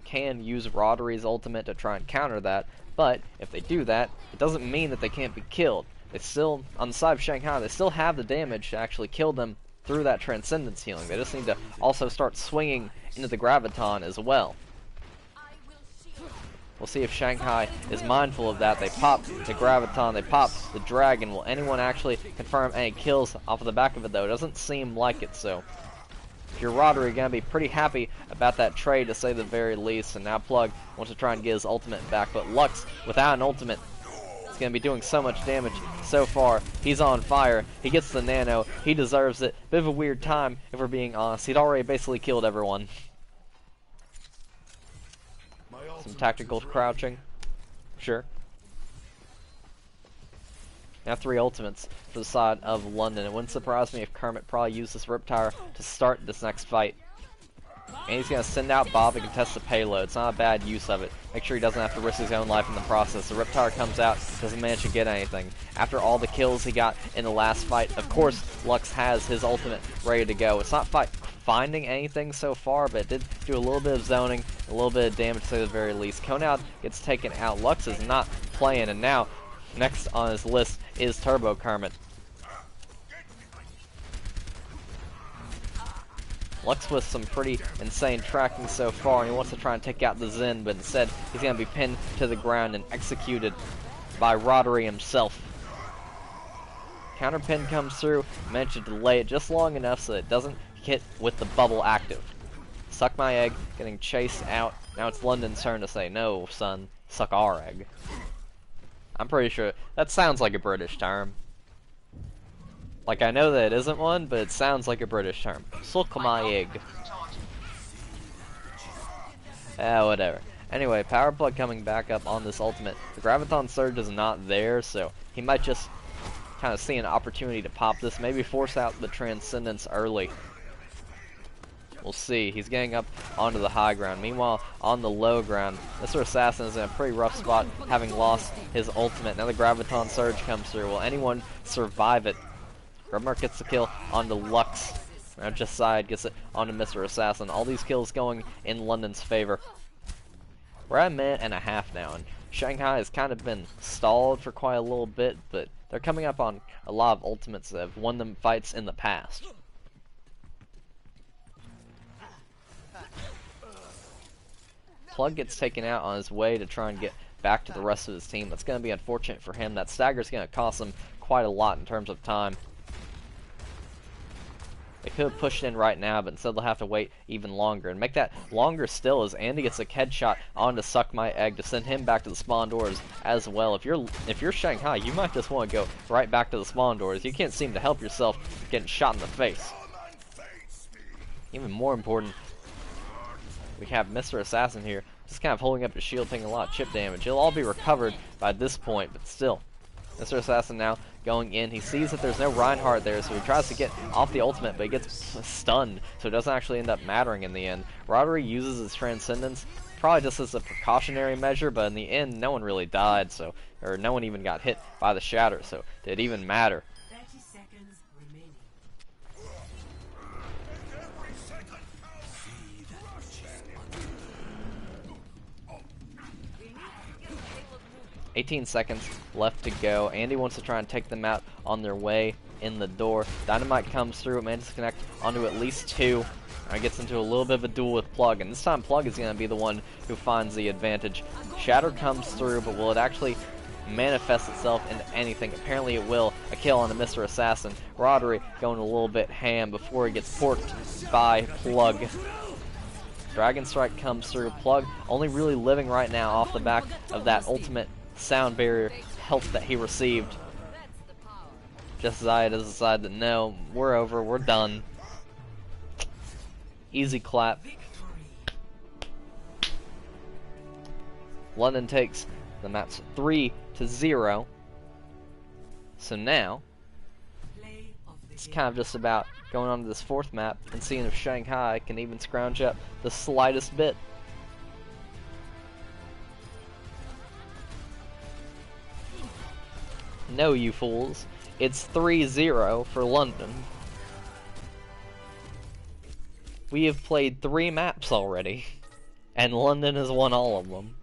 can use Roderi's ultimate to try and counter that, but if they do that, it doesn't mean that they can't be killed. They still, on the side of Shanghai, they still have the damage to actually kill them through that Transcendence healing. They just need to also start swinging into the Graviton as well. We'll see if Shanghai is mindful of that. They pop the Graviton, they pop the Dragon. Will anyone actually confirm any kills off of the back of it, though? It doesn't seem like it, so if you're Rodri, you're going to be pretty happy about that trade, to say the very least. And now Plug wants to try and get his ultimate back, but Lux, without an ultimate, is going to be doing so much damage so far. He's on fire. He gets the nano. He deserves it. Bit of a weird time, if we're being honest. He'd already basically killed everyone. Some tactical crouching. Sure. Now 3 ultimates for the side of London. It wouldn't surprise me if Kermit probably used this Riptire to start this next fight. And he's going to send out Bob to contest the payload. It's not a bad use of it. Make sure he doesn't have to risk his own life in the process. The Riptire comes out, doesn't manage to get anything. After all the kills he got in the last fight, of course, Lux has his ultimate ready to go. It's not finding anything so far, but it did do a little bit of zoning, a little bit of damage to say the very least. Konout gets taken out. Lux is not playing, and now, next on his list is Turbo Kermit. Lux with some pretty insane tracking so far, and he wants to try and take out the Zen, but instead he's going to be pinned to the ground and executed by Rodri himself. Counter pin comes through, managed to delay it just long enough so that it doesn't hit with the bubble active. Suck my egg, getting chased out. Now it's London's turn to say, no, son, suck our egg. I'm pretty sure that sounds like a British term. Like, I know that it isn't one, but it sounds like a British term. Suck my egg. Whatever. Anyway, power plug coming back up on this ultimate. The Graviton Surge is not there, so he might just kind of see an opportunity to pop this, maybe force out the Transcendence early. We'll see. He's getting up onto the high ground. Meanwhile, on the low ground, Mr. Assassin is in a pretty rough spot, having lost his ultimate. Now the Graviton Surge comes through. Will anyone survive it? Grimmark gets the kill onto Lux. Now just side gets it onto Mr. Assassin. All these kills going in London's favor. We're at a minute and a half now, and Shanghai has kind of been stalled for quite a little bit, but they're coming up on a lot of ultimates that have won them fights in the past. Plug gets taken out on his way to try and get back to the rest of his team. That's going to be unfortunate for him. That stagger's going to cost him quite a lot in terms of time. They could have pushed in right now, but instead they'll have to wait even longer. And make that longer still as Andy gets a headshot on to Suck My Egg to send him back to the spawn doors as well. If you're Shanghai, you might just want to go right back to the spawn doors. You can't seem to help yourself getting shot in the face. Even more important, we have Mr. Assassin here, just kind of holding up his shield, taking a lot of chip damage. It'll all be recovered by this point, but still. Mr. Assassin now going in. He sees that there's no Reinhardt there, so he tries to get off the ultimate, but he gets stunned, so it doesn't actually end up mattering in the end. Rodri uses his Transcendence, probably just as a precautionary measure, but in the end, no one really died, so, or no one even got hit by the Shatter, so did it even matter? 30 seconds remaining. 18 seconds left to go. Andy wants to try and take them out on their way in the door. Dynamite comes through, manages to connect onto at least two. And gets into a little bit of a duel with Plug, and this time Plug is going to be the one who finds the advantage. Shatter comes through, but will it actually manifest itself into anything? Apparently it will. A kill on the Mr. Assassin. Rodri going a little bit ham before he gets porked by Plug. Dragon Strike comes through. Plug only really living right now off the back of that ultimate sound barrier health that he received. Just as I had decided that no, we're over, we're done. Easy clap. London takes the maps 3-0. So now it's kind of just about going on to this fourth map and seeing if Shanghai can even scrounge up the slightest bit. No, you fools. It's 3-0 for London. We have played 3 maps already, and London has won all of them.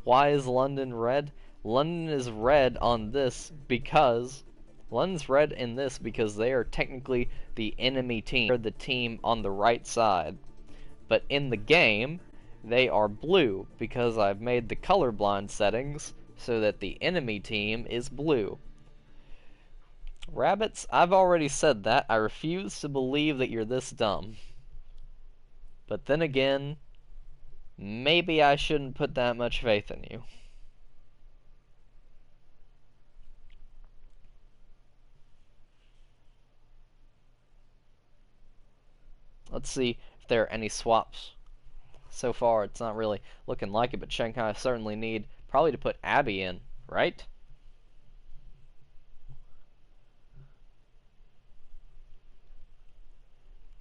Why is London red? London is red on this because London's red in this because they are technically the enemy team. They're the team on the right side. But in the game, they are blue because I've made the colorblind settings so that the enemy team is blue. Rabbits, I've already said that. I refuse to believe that you're this dumb. But then again, maybe I shouldn't put that much faith in you. Let's see if there are any swaps. So far, it's not really looking like it, but Shanghai certainly need probably to put Abby in, right?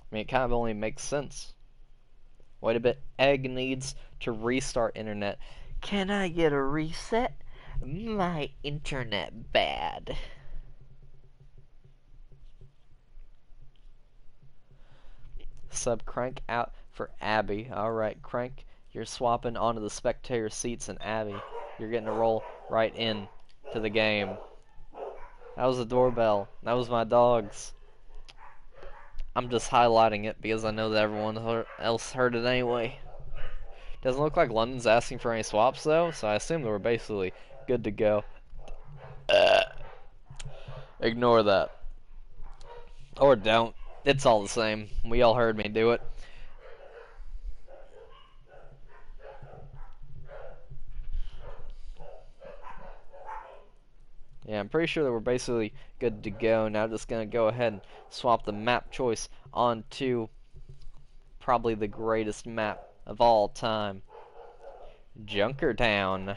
I mean, it kind of only makes sense. Wait a bit. Egg needs to restart internet. Can I get a reset? My internet bad. Sub Crank out for Abby. Alright, Crank, you're swapping onto the spectator seats, and Abby, you're getting to roll right in to the game. That was the doorbell. That was my dogs. I'm just highlighting it because I know that everyone else heard it anyway. Doesn't look like London's asking for any swaps though, so I assume that we're basically good to go. Ignore that. Or don't. It's all the same. We all heard me do it. Yeah, I'm pretty sure that we're basically good to go. Now just gonna go ahead and swap the map choice onto probably the greatest map of all time, Junkertown.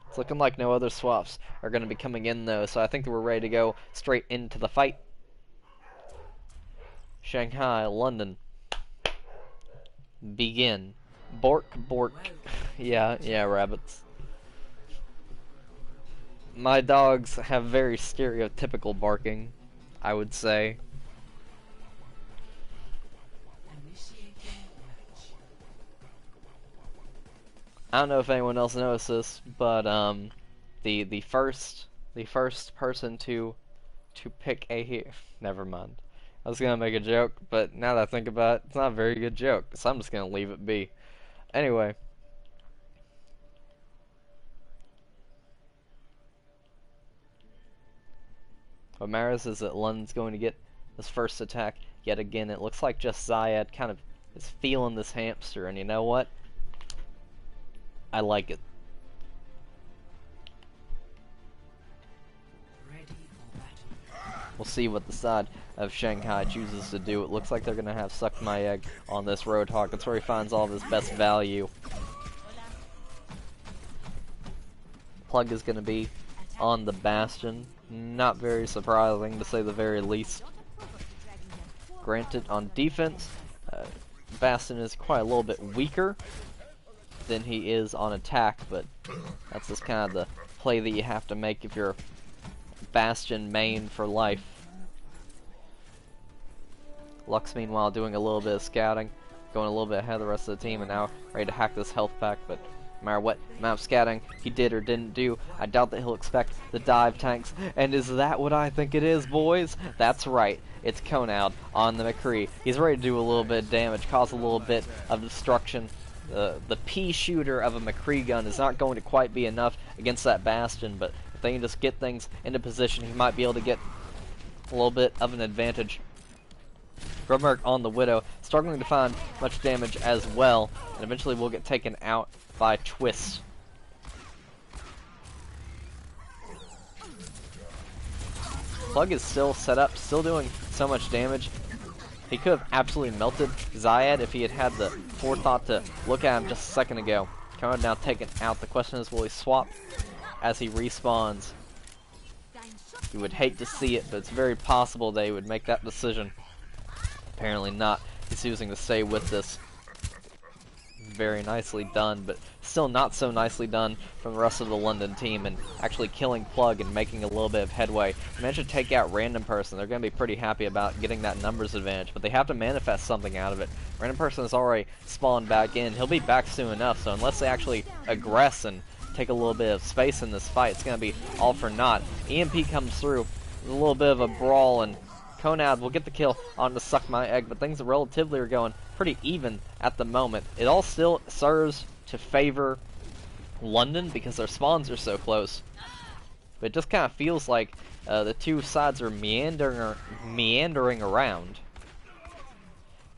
It's looking like no other swaps are going to be coming in though, so I think that we're ready to go straight into the fight. Shanghai, London. Begin. Bork, bork. Yeah, rabbits. My dogs have very stereotypical barking, I would say. I don't know if anyone else noticed this, but the first person to pick a hero. Never mind. I was gonna make a joke, but now that I think about it, it's not a very good joke, so I'm just gonna leave it be. Anyway. What matters is that London's going to get this first attack yet again. It looks like just Zayed kind of is feeling this hamster, and you know what? I like it. We'll see what the side of Shanghai chooses to do. It looks like they're going to have Suck My Egg on this Roadhog. That's where he finds all of his best value. Plug is going to be on the Bastion. Not very surprising, to say the very least. Granted, on defense, Bastion is quite a little bit weaker than he is on attack, but that's just kind of the play that you have to make if you're Bastion main for life. Lux, meanwhile, doing a little bit of scouting, going a little bit ahead of the rest of the team, and now ready to hack this health pack, but no matter what amount of scouting he did or didn't do, I doubt that he'll expect the dive tanks. And is that what I think it is, boys? That's right. It's Konoud on the McCree. He's ready to do a little bit of damage, cause a little bit of destruction. The pea shooter of a McCree gun is not going to quite be enough against that Bastion, but if they can just get things into position, he might be able to get a little bit of an advantage. Grubmerk on the Widow, struggling to find much damage as well, and eventually will get taken out by Twist. Plug is still set up, still doing so much damage. He could have absolutely melted Zayed if he had had the forethought to look at him just a second ago. Konoud now taken out. The question is, will he swap as he respawns? You would hate to see it, but it's very possible they would make that decision. Apparently not. He's choosing to stay with this. Very nicely done, but still not so nicely done from the rest of the London team, and actually killing Plug and making a little bit of headway. Managed to take out Random Person. They're going to be pretty happy about getting that numbers advantage, but they have to manifest something out of it. Random Person has already spawned back in. He'll be back soon enough, so unless they actually aggress and take a little bit of space in this fight, it's going to be all for naught. EMP comes through, a little bit of a brawl, and Konoud will get the kill on the Suck My Egg, but things relatively are going pretty even at the moment. It all still serves to favor London because their spawns are so close. But it just kind of feels like the two sides are meandering around.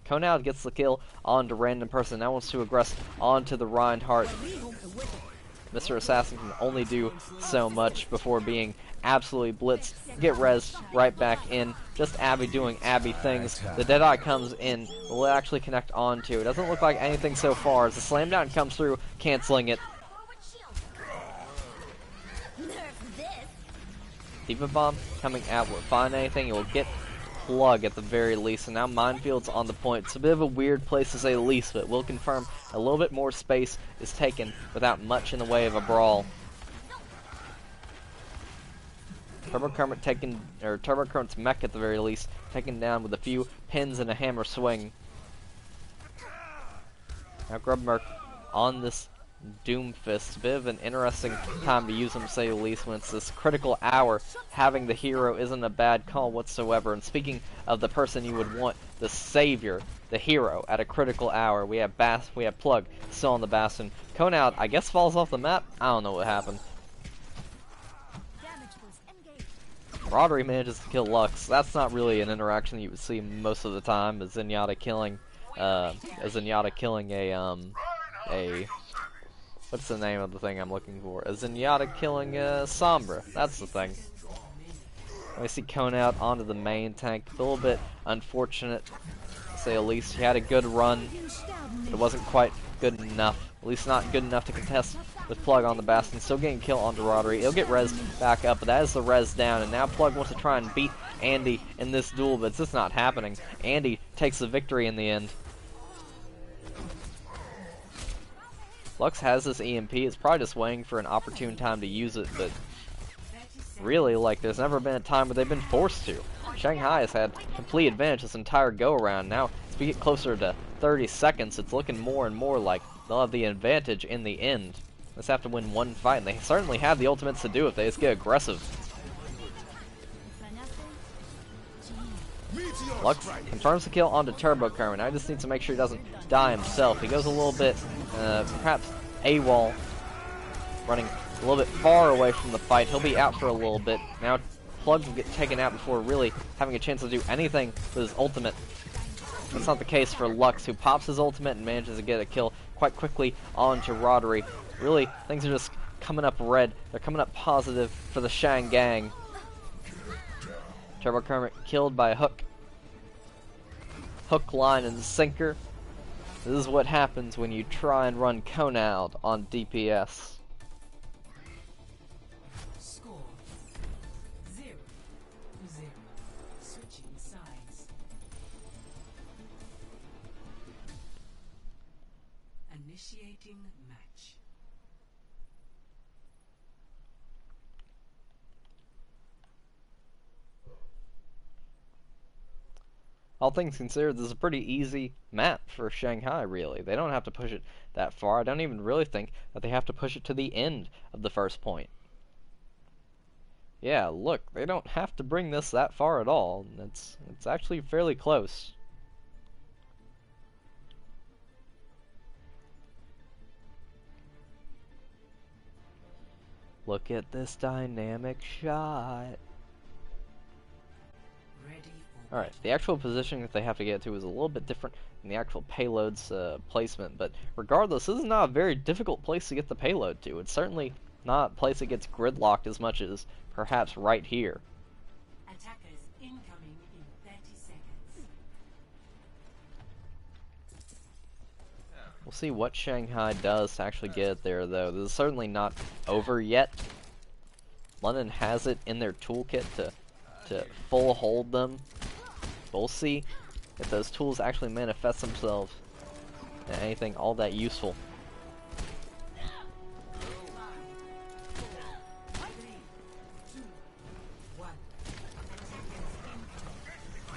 Konoud gets the kill onto Random Person. Now wants to aggress onto the Reinhardt. Mr. Assassin can only do so much before being absolutely blitzed. Get rezzed right back in. Just Abby doing Abby things. The Deadeye comes in. Will actually connect onto. It doesn't look like anything so far as the slam down comes through, canceling it. Diva Bomb coming out. Will it find anything? It will get Plug at the very least, and now Minefield's on the point. It's a bit of a weird place to say the least, but we'll confirm a little bit more space is taken without much in the way of a brawl. Turbo Kermit's mech at the very least, taken down with a few pins and a hammer swing. Now Grubmerk on this Doomfist. A bit of an interesting time to use him, to say the least, when it's this critical hour. Having the hero isn't a bad call whatsoever. And speaking of the person you would want, the savior, the hero, at a critical hour, we have Plug still on the Bastion. Konoud, I guess, falls off the map. I don't know what happened. Maraudery manages to kill Lux. That's not really an interaction that you would see most of the time. As Zenyatta killing a what's the name of the thing I'm looking for? A Zenyatta killing Sombra. That's the thing. We see Konout onto the main tank. A little bit unfortunate, to say the least. He had a good run, but it wasn't quite good enough. At least not good enough to contest with Plug on the Bastion. Still getting kill onto Rodri. He'll get res back up, but that is the res down. And now Plug wants to try and beat Andy in this duel, but it's just not happening. Andy takes the victory in the end. Lux has this EMP. It's probably just waiting for an opportune time to use it, but really, like, there's never been a time where they've been forced to. Shanghai has had complete advantage this entire go-around. Now, as we get closer to 30 seconds, it's looking more and more like they'll have the advantage in the end. They just have to win one fight, and they certainly have the ultimates to do it. They just get aggressive. Lux confirms the kill onto Turbo Kermit. Now he just needs to make sure he doesn't die himself. He goes a little bit, perhaps AWOL, running a little bit far away from the fight. He'll be out for a little bit. Now Plug will get taken out before really having a chance to do anything with his ultimate. That's not the case for Lux, who pops his ultimate and manages to get a kill quite quickly onto Rodri. Really, things are just coming up red. They're coming up positive for the Shang gang. Turbo Kermit killed by a hook. Hook, line, and sinker. This is what happens when you try and run Konout on DPS. Score 0-0. Switching sides. Initiating match. All things considered, this is a pretty easy map for Shanghai, really. They don't have to push it that far. I don't even really think that they have to push it to the end of the first point. Yeah, look, they don't have to bring this that far at all. It's actually fairly close. Look at this dynamic shot. Alright, the actual positioning that they have to get to is a little bit different than the actual payload's placement, but regardless, this is not a very difficult place to get the payload to. It's certainly not a place that gets gridlocked as much as perhaps right here. Attackers incoming in 30 seconds. We'll see what Shanghai does to actually get it there, though. This is certainly not over yet. London has it in their toolkit to full hold them. We'll see if those tools actually manifest themselves in anything all that useful.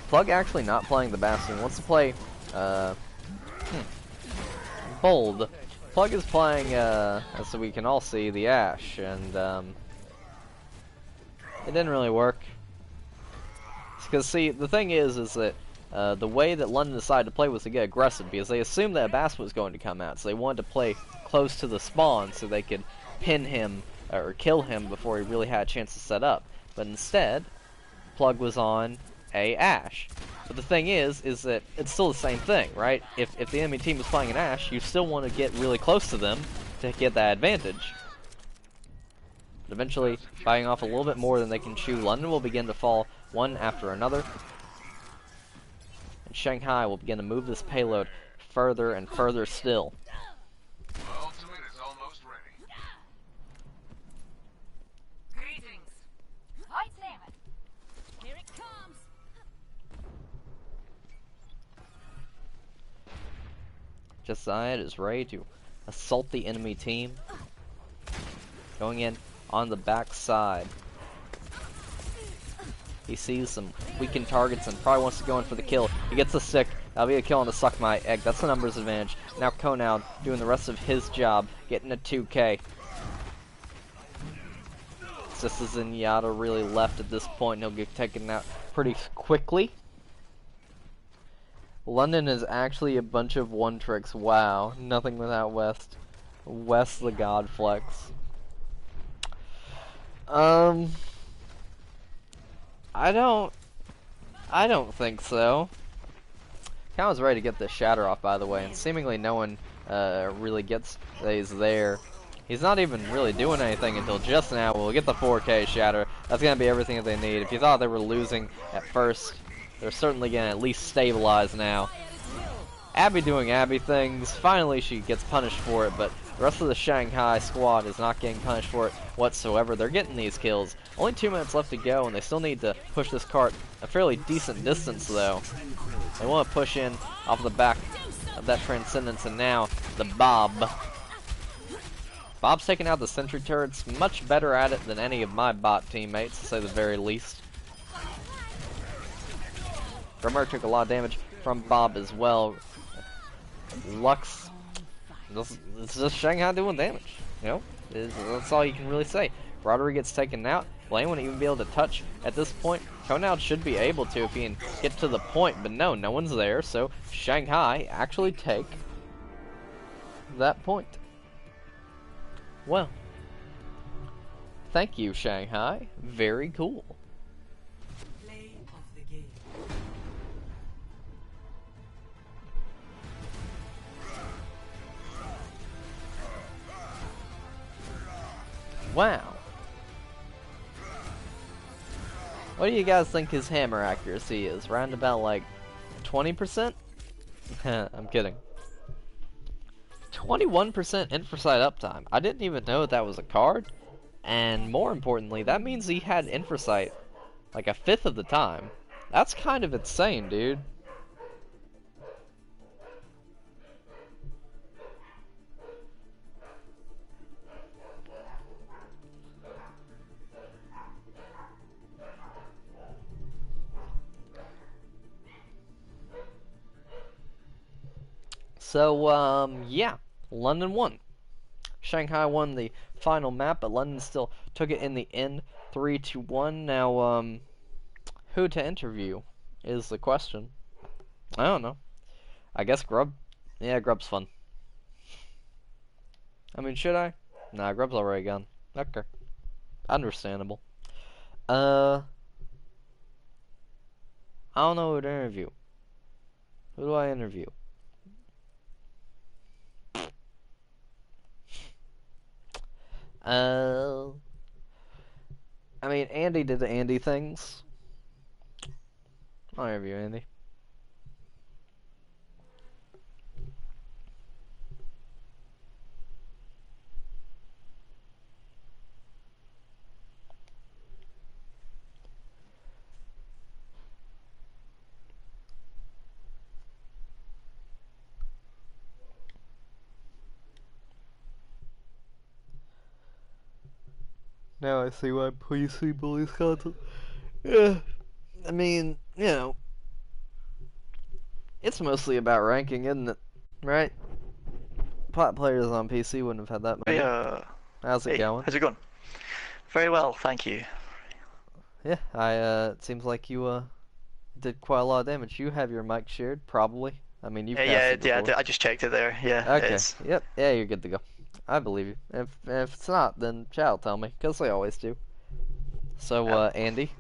Plug actually not playing the Bastion. Wants to play bold. Plug is playing as we can all see, the Ash, and it didn't really work. Because, see, the thing is that the way that London decided to play was to get aggressive, because they assumed that Bass was going to come out, so they wanted to play close to the spawn so they could pin him or kill him before he really had a chance to set up. But instead, Plug was on a Ash. But the thing is that it's still the same thing, right? If the enemy team is playing an Ash, you still want to get really close to them to get that advantage. But eventually, fighting off a little bit more than they can chew, London will begin to fall one after another. And Shanghai will begin to move this payload further and further still. Ultimate is almost ready. Greetings. Lights hammer. Here it comes. Josiah is ready to assault the enemy team. Going in on the back side. He sees some weakened targets and probably wants to go in for the kill. He gets the stick. That'll be a kill on the Suck My Egg. That's the numbers advantage. Now Konout doing the rest of his job, getting a 2K. It's just as Zenyatta really left at this point, and he'll get taken out pretty quickly. London is actually a bunch of one tricks. Wow, nothing without West. West the God Flex. I don't think so. Count was ready to get the shatter off, by the way, and seemingly no one really gets that he's there. He's not even really doing anything until just now. We'll get the 4K shatter. That's going to be everything that they need. If you thought they were losing at first, they're certainly going to at least stabilize now. Abby doing Abby things. Finally, she gets punished for it, but the rest of the Shanghai squad is not getting punished for it whatsoever. They're getting these kills. Only 2 minutes left to go, and they still need to push this cart a fairly decent distance, though. They want to push in off the back of that Transcendence, and now the Bob. Bob's taking out the sentry turrets, much better at it than any of my bot teammates, to say the very least. Grimmer took a lot of damage from Bob as well. Lux, it's just Shanghai doing damage, you know? That's all you can really say. Roderick gets taken out. Blaine wouldn't even be able to touch at this point. Konout should be able to if he can get to the point, but no one's there, so Shanghai actually take that point. Well, thank you, Shanghai. Very cool. Play of the game. Wow. What do you guys think his hammer accuracy is? Round about like 20%? I'm kidding. 21% Infrasight uptime. I didn't even know that was a card. And more importantly, that means he had Infrasight like a fifth of the time. That's kind of insane, dude. So, yeah, London won. Shanghai won the final map, but London still took it in the end, 3-1. Now, who to interview is the question. I don't know. I guess Grub. Yeah, Grub's fun. I mean, should I? Nah, Grub's already gone. Okay. Understandable. I don't know who to interview. Who do I interview? I mean, Andy did the Andy things. I'll interview Andy. Now I see why PC bullies content. Yeah, I mean, you know, it's mostly about ranking, isn't it? Right? Plat players on PC wouldn't have had that many. How's it going? How's it going? Very well, thank you. Yeah, it seems like you, did quite a lot of damage. You have your mic shared, probably. I mean, you've passed it before. I just checked it there. Yeah, Okay. it is. Yep. Yeah, you're good to go. I believe you. If it's not, then chat will tell me, because they always do. So, Andy,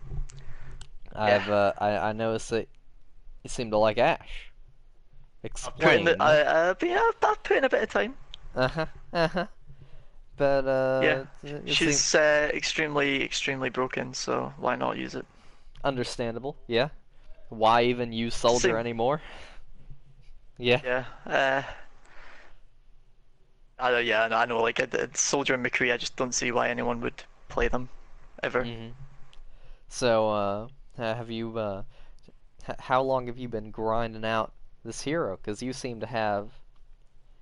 Yeah. I noticed that you seem to like Ash. Explain. I've put in a bit of time. But Yeah, it she's seems extremely broken, so why not use it? understandable. Yeah. Why even use Soldier Same. anymore? Yeah. Yeah. I know. Like Soldier and McCree, I just don't see why anyone would play them ever. So, have you how long have you been grinding out this hero? Because you seem to have.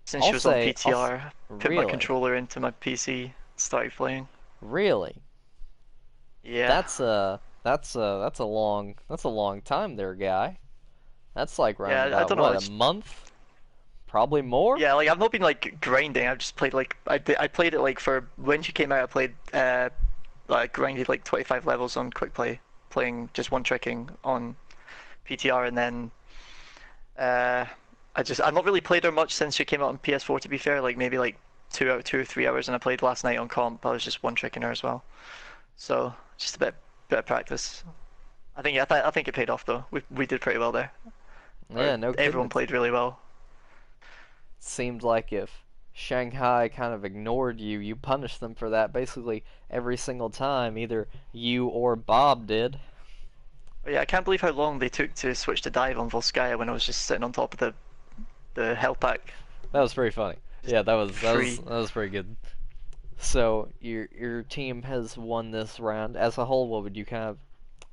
Since she was on PTR, put my really? controller into my PC, started playing. Really? Yeah. That's a long time there, guy. That's like around Yeah, I about don't know, what, it's- a month? Probably more? Yeah, like I've not been like grinding. I've just played like I played it like for when she came out. I played like grinded like 25 levels on quick play, playing just one tricking on PTR, and then I've not really played her much since she came out on PS4. To be fair, like maybe like 2 or 3 hours, and I played last night on comp. I was just one tricking her as well, so just a bit of practice. I think I think it paid off though. We did pretty well there. Yeah, no kidding. Everyone played really well. Seemed like if Shanghai kind of ignored you. You punished them for that basically every single time. Either you or Bob did. But yeah, I can't believe how long they took to switch to dive on Volskaya when I was just sitting on top of the health pack. That was pretty funny. Yeah, Free. that was pretty good. So your team has won this round. As a whole, what would you kind of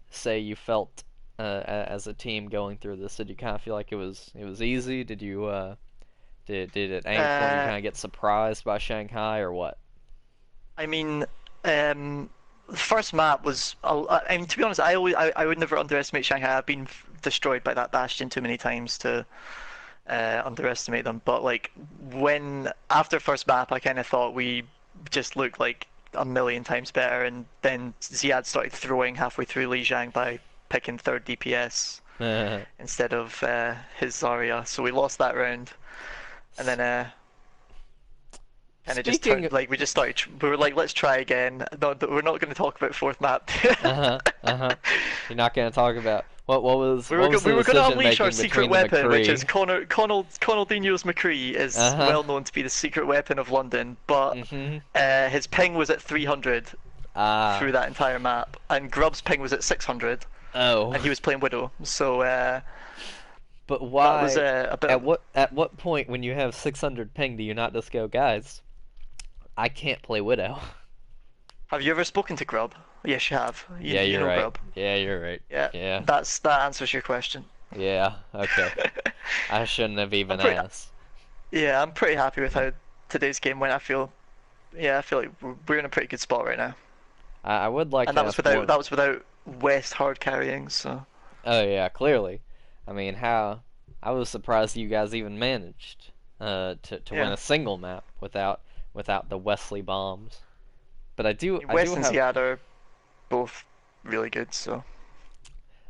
say you felt as a team going through this? Did you kind of feel like it was easy? Did you did at any point you kind of get surprised by Shanghai or what? I mean, the first map was. I mean, to be honest, I would never underestimate Shanghai. I've been destroyed by that Bastion too many times to underestimate them. But like when after first map, I kind of thought we just looked like a million times better, and then Ziad started throwing halfway through Lijiang by picking third DPS instead of his Zarya. So we lost that round, and then. And it just turned like we just started. We were like, let's try again. No, we're not going to talk about fourth map. You're not going to talk about what was. We were going to unleash our secret weapon, which is McCree? Conaldinho's McCree is well known to be the secret weapon of London, but his ping was at 300 through that entire map, and Grub's ping was at 600. Oh. And he was playing Widow, so. But why? That was, at what point when you have 600 ping do you not just go, guys? I can't play Widow. Have you ever spoken to Grub? Yes, you have. Yeah, you're know right. Grub. Yeah, you're right. Yeah. That answers your question. Yeah. Okay. I shouldn't have even asked. Yeah, I'm pretty happy with how today's game went. I feel like we're in a pretty good spot right now. I would like. And that was without West hard carrying. So. Oh yeah, clearly. I mean, I was surprised you guys even managed to win a single map without the Wesley bombs. But I do. West and Ziad are both really good, so.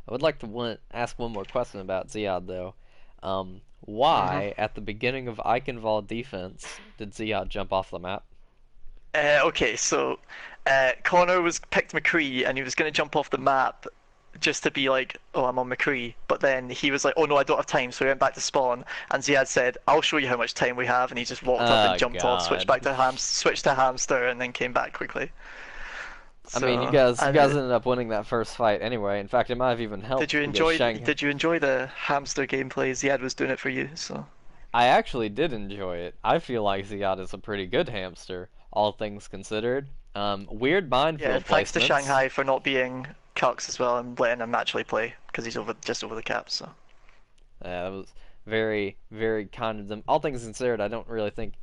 I would like to ask one more question about Ziad though. Why at the beginning of Eichenwald defense did Ziad jump off the map? Okay, so Connor picked McCree and he was going to jump off the map just to be like, oh, I'm on McCree. But then he was like, oh no, I don't have time, so he went back to spawn. And Ziad said, I'll show you how much time we have. And he just walked up and jumped off, switched to Hamster, and then came back quickly. I mean, you guys ended up winning that first fight anyway. In fact, it might have even helped. Did you enjoy the Hamster gameplay? Ziad was doing it for you, so. I actually did enjoy it. I feel like Ziad is a pretty good hamster, all things considered. Weird minefield placements. Thanks to Shanghai for not being cucks as well and letting him actually play because he's just over the cap. So. That was very, very kind of them. All things considered, I don't really think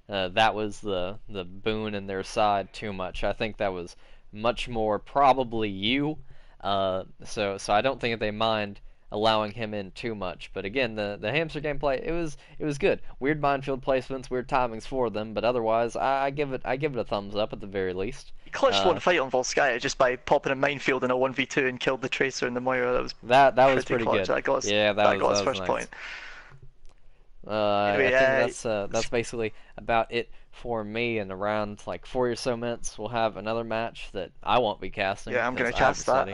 that was the boon in their side too much. I think that was much more probably you. So I don't think they mind allowing him in too much. But again, the hamster gameplay, it was good. Weird minefield placements, weird timings for them, but otherwise I give it a thumbs up at the very least. He clutched one fight on Volskaya just by popping a minefield in a 1v2 and killed the Tracer and the Moira. That was pretty good. That got his first point. Anyway, I think that's basically about it for me. In around like 40 or so minutes, we'll have another match that I won't be casting. Yeah, I'm gonna cast that.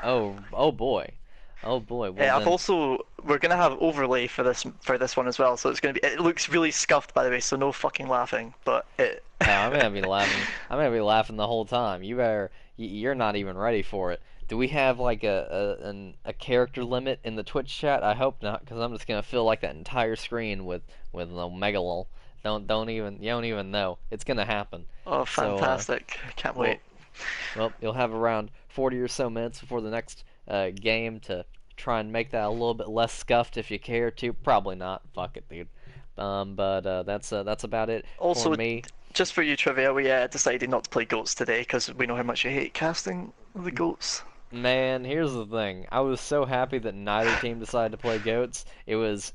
Oh boy. Well, yeah, we're gonna have overlay for this one as well, so it's gonna be. It looks really scuffed, by the way, so no fucking laughing. But it. I'm gonna be laughing. I'm gonna be laughing the whole time. You're not even ready for it. Do we have like a character limit in the Twitch chat? I hope not, because I'm just gonna fill like that entire screen with no megalol. You don't even know. It's gonna happen. Oh, fantastic! Can't wait. Well, you'll have around 40 or so minutes before the next game to try and make that a little bit less scuffed if you care to. Probably not. Fuck it, dude. But that's about it also, for me. Just for you, Trivia, we decided not to play goats today because we know how much you hate casting the goats. Man, here's the thing. I was so happy that neither team decided to play goats. It was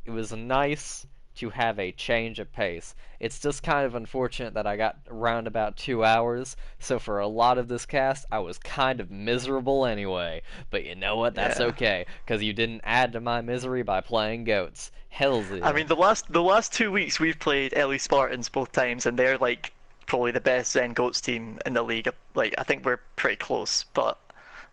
nice to have a change of pace. It's just kind of unfortunate that I got around about 2 hours, so for a lot of this cast, I was kind of miserable anyway. But you know what? That's okay, because you didn't add to my misery by playing goats. Hell's yeah. I mean, the last 2 weeks we've played LE Spartans both times, and they're like probably the best Zen Goats team in the league. Like, I think we're pretty close, but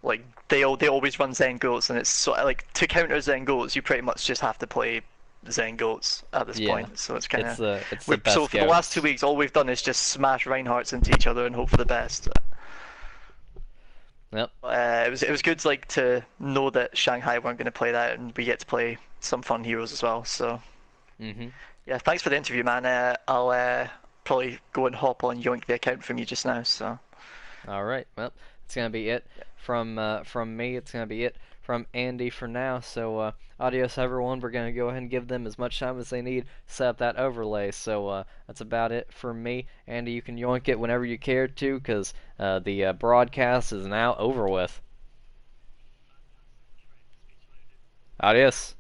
like they always run Zen Goats, and it's so like to counter Zen Goats, you pretty much just have to play Zen goats at this Yeah. point. So it's kind It's of the best so for the last goats. 2 weeks, all we've done is just smash Reinhardts into each other and hope for the best. Yep. It was good like to know that Shanghai weren't going to play that, and we get to play some fun heroes as well. So Mhm. yeah, thanks for the interview, man. I'll probably go and hop on yoink the account from you just now. So All right. Well, it's gonna be it from me. It's gonna be it from Andy for now. So adios, everyone. We're gonna go ahead and give them as much time as they need to set up that overlay. So that's about it for me. Andy, you can yoink it whenever you care to, because the broadcast is now over with. Adios.